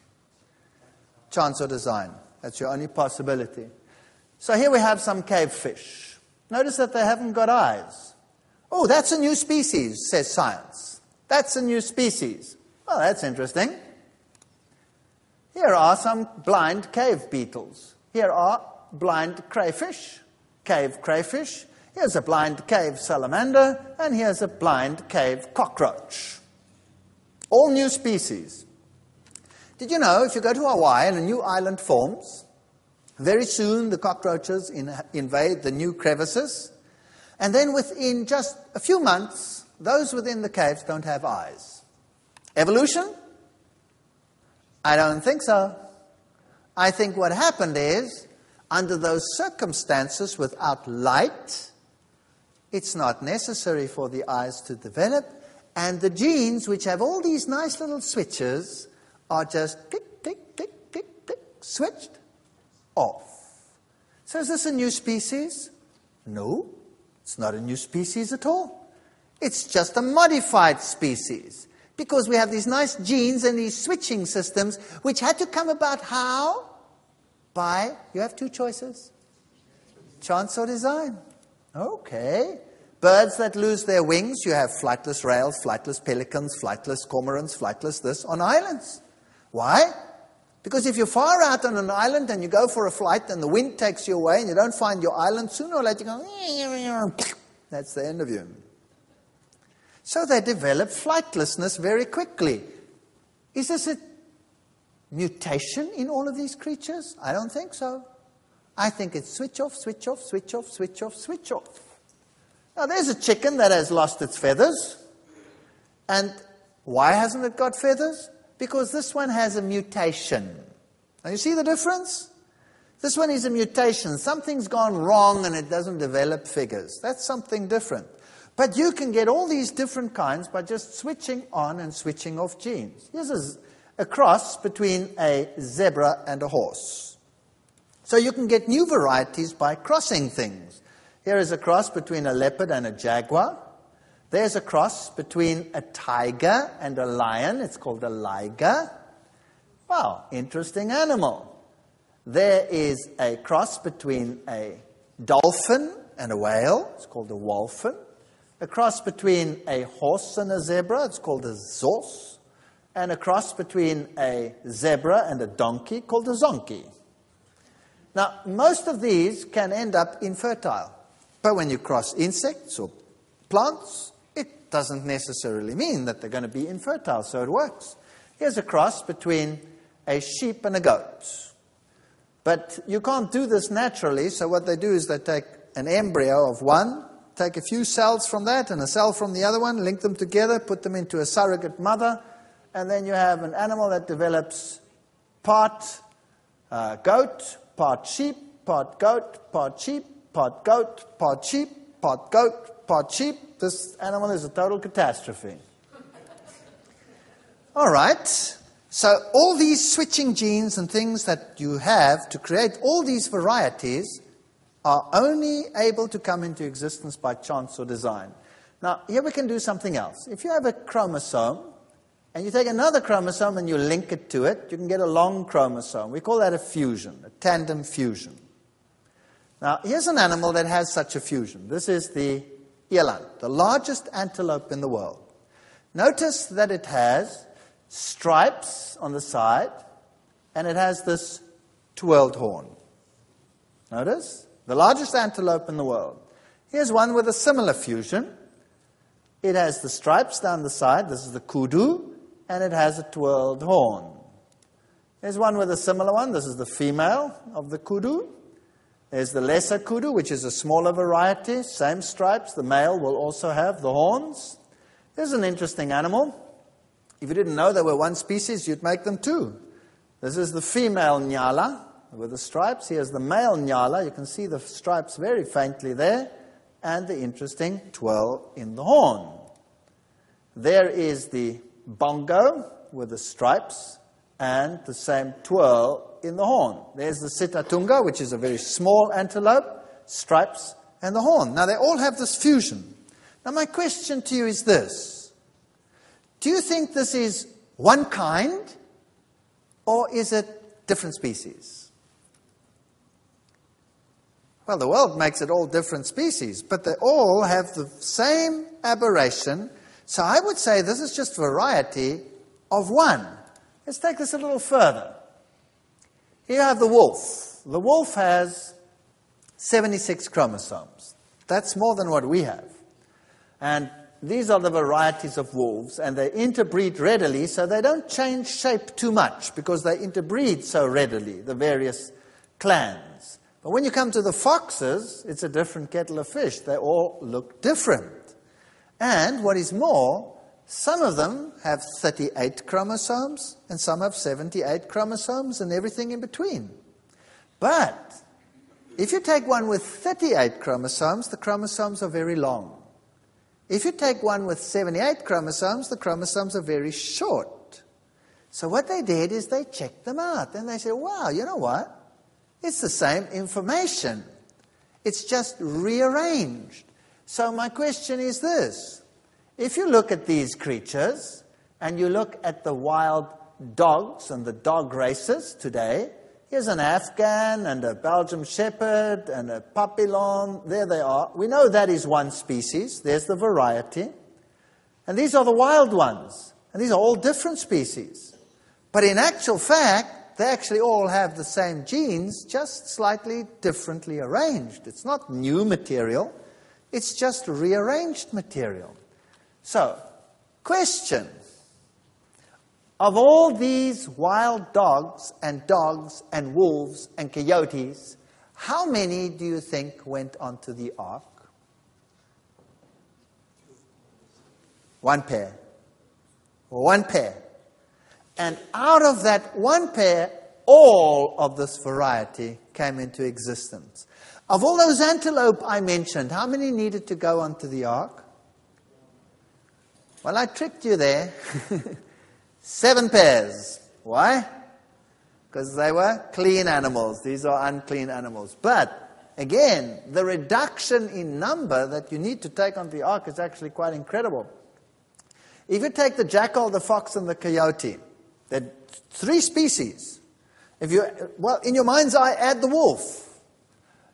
Chance or design. That's your only possibility. So here we have some cave fish. Notice that they haven't got eyes. Oh, that's a new species, says science. That's a new species. Well, that's interesting. Here are some blind cave beetles. Here are blind crayfish, cave crayfish. Here's a blind cave salamander, and here's a blind cave cockroach. All new species. Did you know if you go to Hawaii and a new island forms, Very soon the cockroaches invade the new crevices. And then within just a few months, those within the caves don't have eyes. Evolution? I don't think so. I think what happened is, under those circumstances without light, it's not necessary for the eyes to develop, and the genes, which have all these nice little switches, are just tick, tick, tick, tick, tick, switched off. So is this a new species? No, it's not a new species at all. It's just a modified species, because we have these nice genes and these switching systems, which had to come about how? By, you have two choices. Chance or design. Okay. Birds that lose their wings, you have flightless rails, flightless pelicans, flightless cormorants, flightless this on islands. Why? Because if you're far out on an island and you go for a flight and the wind takes you away and you don't find your island, sooner or later you go, that's the end of you. So they develop flightlessness very quickly. Is this a mutation in all of these creatures? I don't think so. I think it's switch off, switch off, switch off, switch off, switch off. Now there's a chicken that has lost its feathers. And why hasn't it got feathers? Because this one has a mutation. Now you see the difference? This one is a mutation. Something's gone wrong and it doesn't develop figures. That's something different. But you can get all these different kinds by just switching on and switching off genes. Here's a cross between a zebra and a horse. So you can get new varieties by crossing things. Here is a cross between a leopard and a jaguar. There's a cross between a tiger and a lion. It's called a liger. Wow, interesting animal. There is a cross between a dolphin and a whale. It's called a whalphin. A cross between a horse and a zebra. It's called a zos. And a cross between a zebra and a donkey called a zonkey. Now, most of these can end up infertile. But when you cross insects or plants, it doesn't necessarily mean that they're going to be infertile, so it works. Here's a cross between a sheep and a goat. But you can't do this naturally, so what they do is they take an embryo of one, take a few cells from that and a cell from the other one, link them together, put them into a surrogate mother, and then you have an animal that develops part goat, part sheep, part goat, part sheep, part goat, part sheep, part goat, part sheep. This animal is a total catastrophe. All right. So all these switching genes and things that you have to create all these varieties are only able to come into existence by chance or design. Now, here we can do something else. If you have a chromosome, and you take another chromosome and you link it to it, you can get a long chromosome. We call that a fusion, a tandem fusion. Now, here's an animal that has such a fusion. This is the eland, the largest antelope in the world. Notice that it has stripes on the side, and it has this twirled horn. Notice? The largest antelope in the world. Here's one with a similar fusion. It has the stripes down the side. This is the kudu. And it has a twirled horn. There's one with a similar one. This is the female of the kudu. There's the lesser kudu, which is a smaller variety. Same stripes. The male will also have the horns. Here's an interesting animal. If you didn't know there were one species, you'd make them two. This is the female nyala with the stripes. Here's the male nyala. You can see the stripes very faintly there. And the interesting twirl in the horn. There is the bongo with the stripes and the same twirl in the horn. There's the sitatunga, which is a very small antelope, stripes and the horn. Now they all have this fusion. Now my question to you is this. Do you think this is one kind or is it different species? Well, the world makes it all different species, but they all have the same aberration. So I would say this is just variety of one. Let's take this a little further. Here you have the wolf. The wolf has 76 chromosomes. That's more than what we have. And these are the varieties of wolves, and they interbreed readily, so they don't change shape too much, because they interbreed so readily, the various clans. But when you come to the foxes, it's a different kettle of fish. They all look different. And what is more, some of them have 38 chromosomes, and some have 78 chromosomes, and everything in between. But if you take one with 38 chromosomes, the chromosomes are very long. If you take one with 78 chromosomes, the chromosomes are very short. So what they did is they checked them out, and they said, wow, you know what? It's the same information. It's just rearranged. So my question is this. If you look at these creatures, and you look at the wild dogs and the dog races today, here's an Afghan and a Belgian Shepherd and a Papillon. There they are. We know that is one species. There's the variety. And these are the wild ones. And these are all different species. But in actual fact, they actually all have the same genes, just slightly differently arranged. It's not new material. It's just rearranged material. So, question. Of all these wild dogs and wolves and coyotes, how many do you think went onto the ark? One pair. One pair. And out of that one pair, all of this variety came into existence. Of all those antelope I mentioned, how many needed to go onto the ark? Well, I tricked you there. 7 pairs. Why? Because they were clean animals. These are unclean animals. But, again, the reduction in number that you need to take onto the ark is actually quite incredible. If you take the jackal, the fox, and the coyote, there are 3 species. In your mind's eye, add the wolf.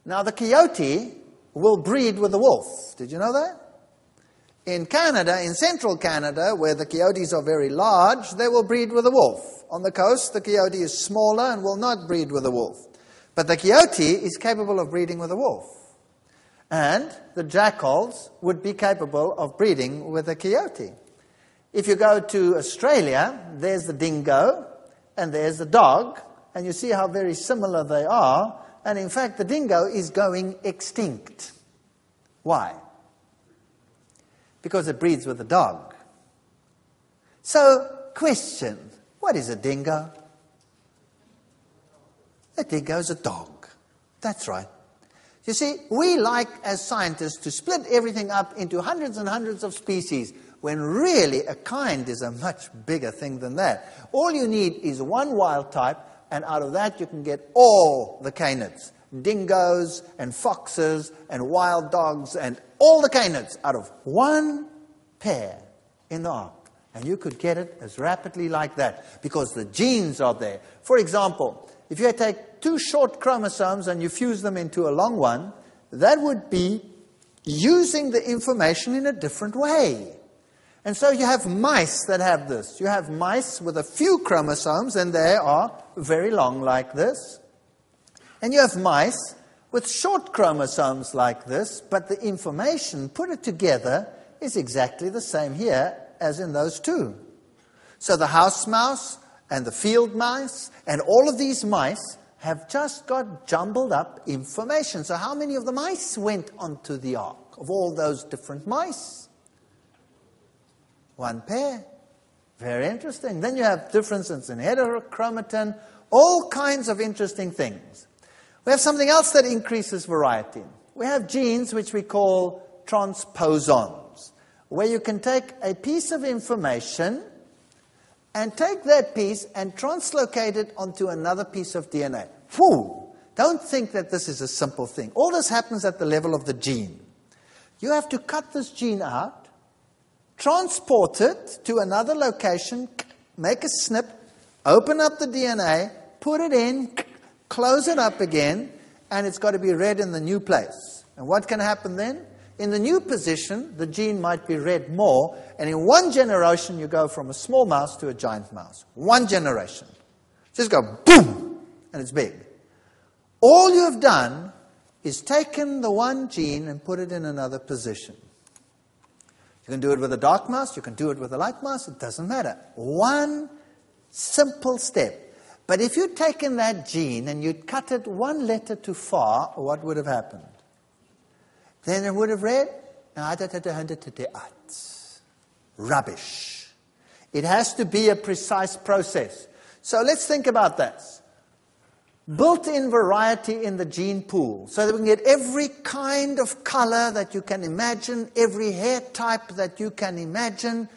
Now, the coyote will breed with the wolf. Did you know that? In Canada, in central Canada, where the coyotes are very large, they will breed with a wolf. On the coast, the coyote is smaller and will not breed with a wolf. But the coyote is capable of breeding with a wolf. And the jackals would be capable of breeding with a coyote. If you go to Australia, there's the dingo and there's the dog, and you see how very similar they are. And in fact, the dingo is going extinct. Why? Because it breeds with a dog. So, question, what is a dingo? A dingo is a dog. That's right. You see, we like, as scientists, to split everything up into hundreds and hundreds of species, when really a kind is a much bigger thing than that. All you need is one wild type, and out of that you can get all the canids. Dingoes and foxes and wild dogs and all the canids out of one pair in the ark. And you could get it as rapidly like that because the genes are there. For example, if you take 2 short chromosomes and you fuse them into a long one, that would be using the information in a different way. And so you have mice that have this. You have mice with a few chromosomes and they are very long like this. And you have mice with short chromosomes like this, but the information, put it together, is exactly the same here as in those 2. So the house mouse and the field mice and all of these mice have just got jumbled up information. So how many of the mice went onto the ark of all those different mice? 1 pair. Very interesting. Then you have differences in heterochromatin, all kinds of interesting things. We have something else that increases variety. We have genes which we call transposons, where you can take a piece of information and take that piece and translocate it onto another piece of DNA. Whew! Don't think that this is a simple thing. All this happens at the level of the gene. You have to cut this gene out, transport it to another location, make a snip, open up the DNA, put it in, close it up again, and it's got to be read in the new place. And what can happen then? In the new position, the gene might be read more, and in 1 generation you go from a small mouse to a giant mouse. 1 generation. Just go boom, and it's big. All you have done is taken the one gene and put it in another position. You can do it with a dark mouse, you can do it with a light mouse, it doesn't matter. One simple step. But if you'd taken that gene and you'd cut it one letter too far, what would have happened? Then it would have read, rubbish. It has to be a precise process. So let's think about this. Built-in variety in the gene pool, so that we can get every kind of color that you can imagine, every hair type that you can imagine,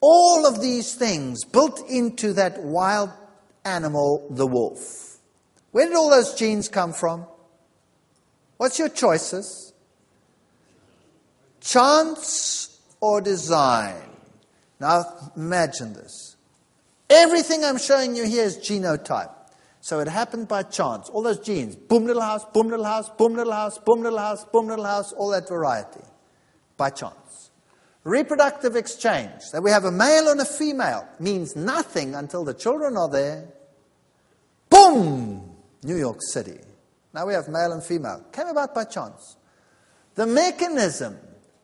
all of these things built into that wild animal, the wolf. Where did all those genes come from? What's your choices? Chance or design? Now imagine this. Everything I'm showing you here is genotype. So it happened by chance. All those genes, boom little house, boom little house, boom little house, boom little house, boom little house, all that variety. By chance. Reproductive exchange, that we have a male and a female, means nothing until the children are there. Boom! New York City. Now we have male and female. Came about by chance. The mechanism,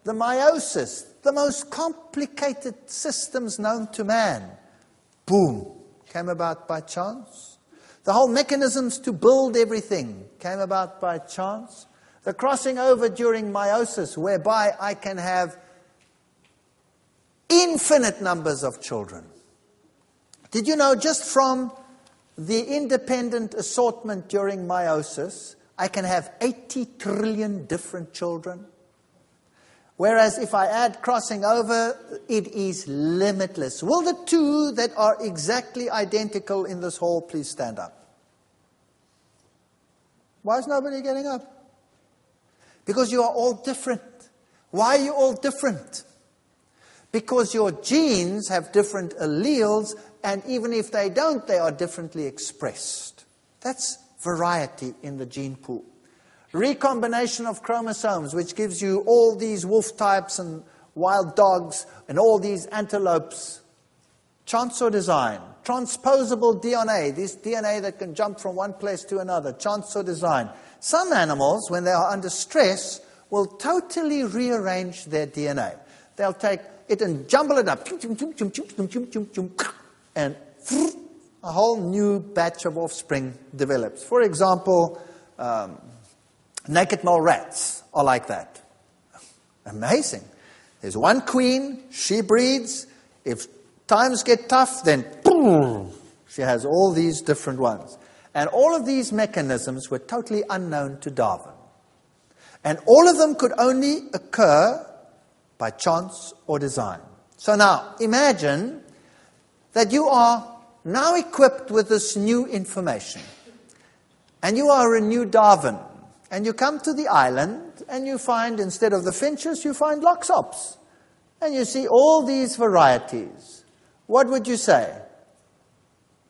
the meiosis, the most complicated systems known to man. Boom! Came about by chance. The whole mechanisms to build everything came about by chance. The crossing over during meiosis, whereby I can have infinite numbers of children. Did you know just from the independent assortment during meiosis, I can have 80 trillion different children? Whereas if I add crossing over, it is limitless. Will the two that are exactly identical in this hall please stand up? Why is nobody getting up? Because you are all different. Why are you all different? Because your genes have different alleles, and even if they don't, they are differently expressed. That's variety in the gene pool. Recombination of chromosomes, which gives you all these wolf types and wild dogs and all these antelopes. Chance or design? Transposable DNA, this DNA that can jump from one place to another. Chance or design? Some animals, when they are under stress, will totally rearrange their DNA. They'll take it and jumble it up, and a whole new batch of offspring develops. For example, naked mole rats are like that. Amazing. There's one queen, she breeds. If times get tough, then boom, she has all these different ones. And all of these mechanisms were totally unknown to Darwin. And all of them could only occur by chance or design. So now, imagine that you are now equipped with this new information. And you are a new Darwin. And you come to the island, and you find, instead of the finches, you find loxops. And you see all these varieties. What would you say?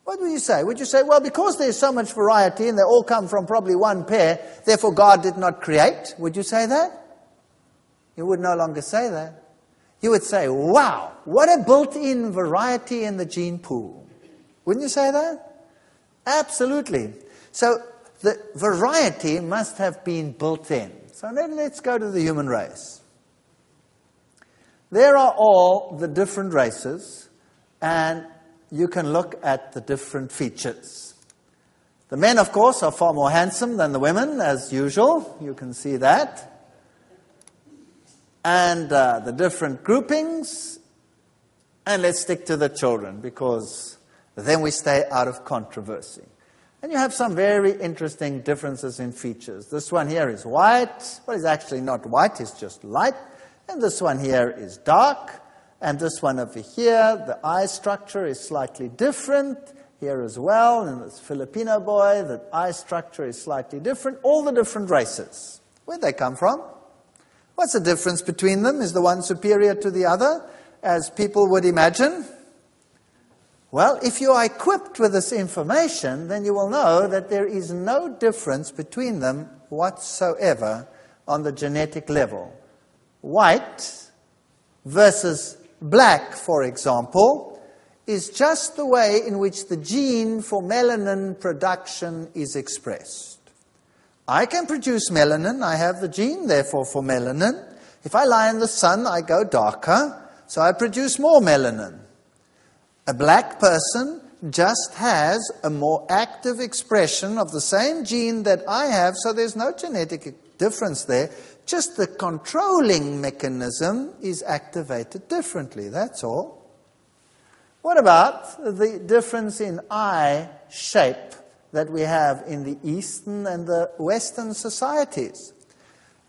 What would you say? Would you say, well, because there's so much variety, and they all come from probably one pair, therefore God did not create? Would you say that? You would no longer say that. You would say, wow, what a built-in variety in the gene pool. Wouldn't you say that? Absolutely. So the variety must have been built in. So then let's go to the human race. There are all the different races, and you can look at the different features. The men, of course, are far more handsome than the women, as usual. You can see that. And the different groupings. And let's stick to the children, because then we stay out of controversy. And you have some very interesting differences in features. This one here is white. Well, it's actually not white, it's just light. And this one here is dark. And this one over here, the eye structure is slightly different. Here as well, and this Filipino boy, the eye structure is slightly different. All the different races. Where'd they come from? What's the difference between them? Is the one superior to the other, as people would imagine? Well, if you are equipped with this information, then you will know that there is no difference between them whatsoever on the genetic level. White versus black, for example, is just the way in which the gene for melanin production is expressed. I can produce melanin, I have the gene, therefore, for melanin. If I lie in the sun, I go darker, so I produce more melanin. A black person just has a more active expression of the same gene that I have, so there's no genetic difference there. Just the controlling mechanism is activated differently, that's all. What about the difference in eye shape that we have in the Eastern and the Western societies?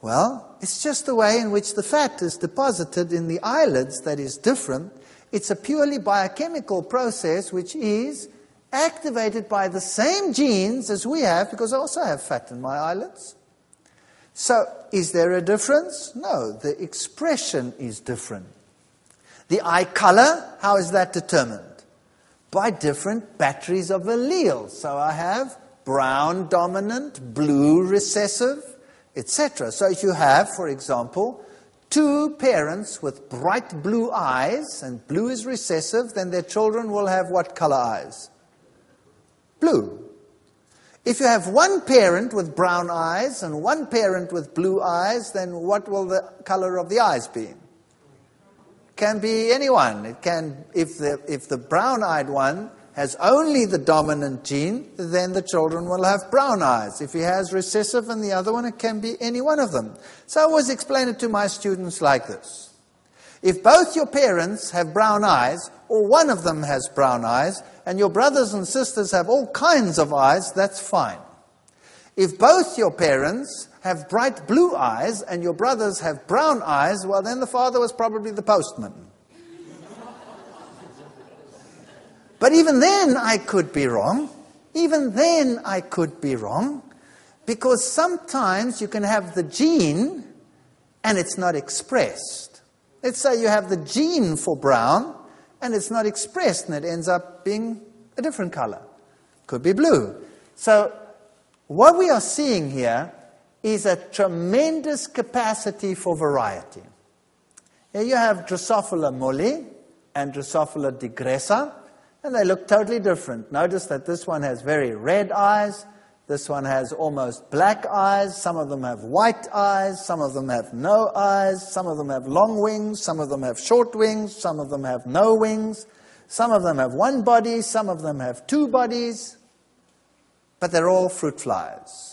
Well, it's just the way in which the fat is deposited in the eyelids that is different. It's a purely biochemical process which is activated by the same genes as we have, because I also have fat in my eyelids. So, is there a difference? No, the expression is different. The eye color, how is that determined? By different batteries of alleles. So I have brown dominant, blue recessive, etc. So if you have, for example, two parents with bright blue eyes, and blue is recessive, then their children will have what color eyes? Blue. If you have one parent with brown eyes and one parent with blue eyes, then what will the color of the eyes be? Can be anyone. It can, if the brown-eyed one has only the dominant gene, then the children will have brown eyes. If he has recessive and the other one, it can be any one of them. So I always explain it to my students like this. If both your parents have brown eyes, or one of them has brown eyes, and your brothers and sisters have all kinds of eyes, that's fine. If both your parents have bright blue eyes and your brothers have brown eyes, well, then the father was probably the postman. But even then I could be wrong. Even then I could be wrong, because sometimes you can have the gene and it's not expressed. Let's say you have the gene for brown and it's not expressed and it ends up being a different color. Could be blue. So what we are seeing here is a tremendous capacity for variety. Here you have Drosophila molli and Drosophila digressa, and they look totally different. Notice that this one has very red eyes, this one has almost black eyes, some of them have white eyes, some of them have no eyes, some of them have long wings, some of them have short wings, some of them have no wings, some of them have one body, some of them have two bodies, but they're all fruit flies.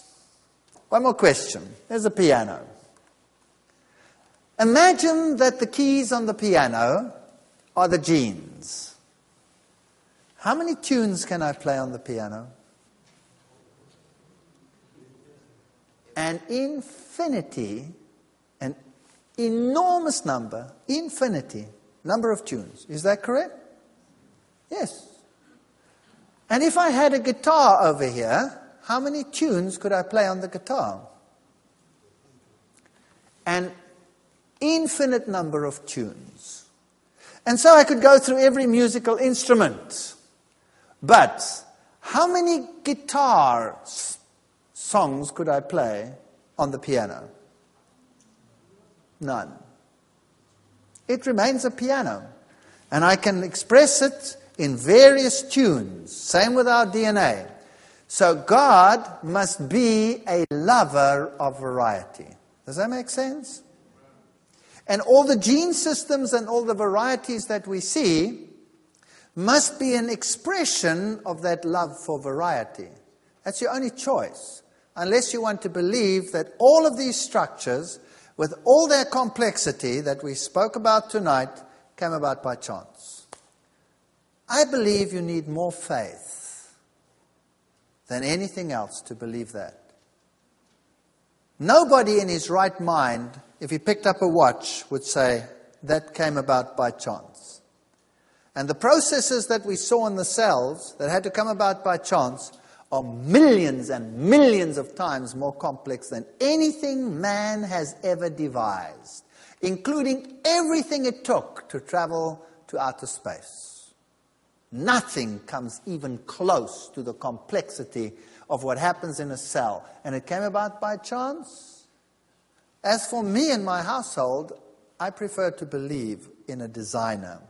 One more question. There's a piano. Imagine that the keys on the piano are the genes. How many tunes can I play on the piano? An infinity, an enormous number, number of tunes. Is that correct? Yes. And if I had a guitar over here, how many tunes could I play on the guitar? An infinite number of tunes. And so I could go through every musical instrument. But how many guitar songs could I play on the piano? None. It remains a piano. And I can express it in various tunes. Same with our DNA. So God must be a lover of variety. Does that make sense? And all the gene systems and all the varieties that we see must be an expression of that love for variety. That's your only choice. Unless you want to believe that all of these structures, with all their complexity that we spoke about tonight, came about by chance. I believe you need more faith than anything else to believe that. Nobody in his right mind, if he picked up a watch, would say that came about by chance. And the processes that we saw in the cells that had to come about by chance are millions and millions of times more complex than anything man has ever devised, including everything it took to travel to outer space. Nothing comes even close to the complexity of what happens in a cell. And it came about by chance. As for me and my household, I prefer to believe in a designer.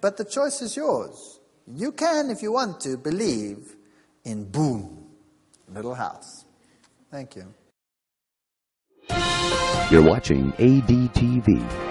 But the choice is yours. You can, if you want to, believe in boom, little house. Thank you. You're watching ADTV.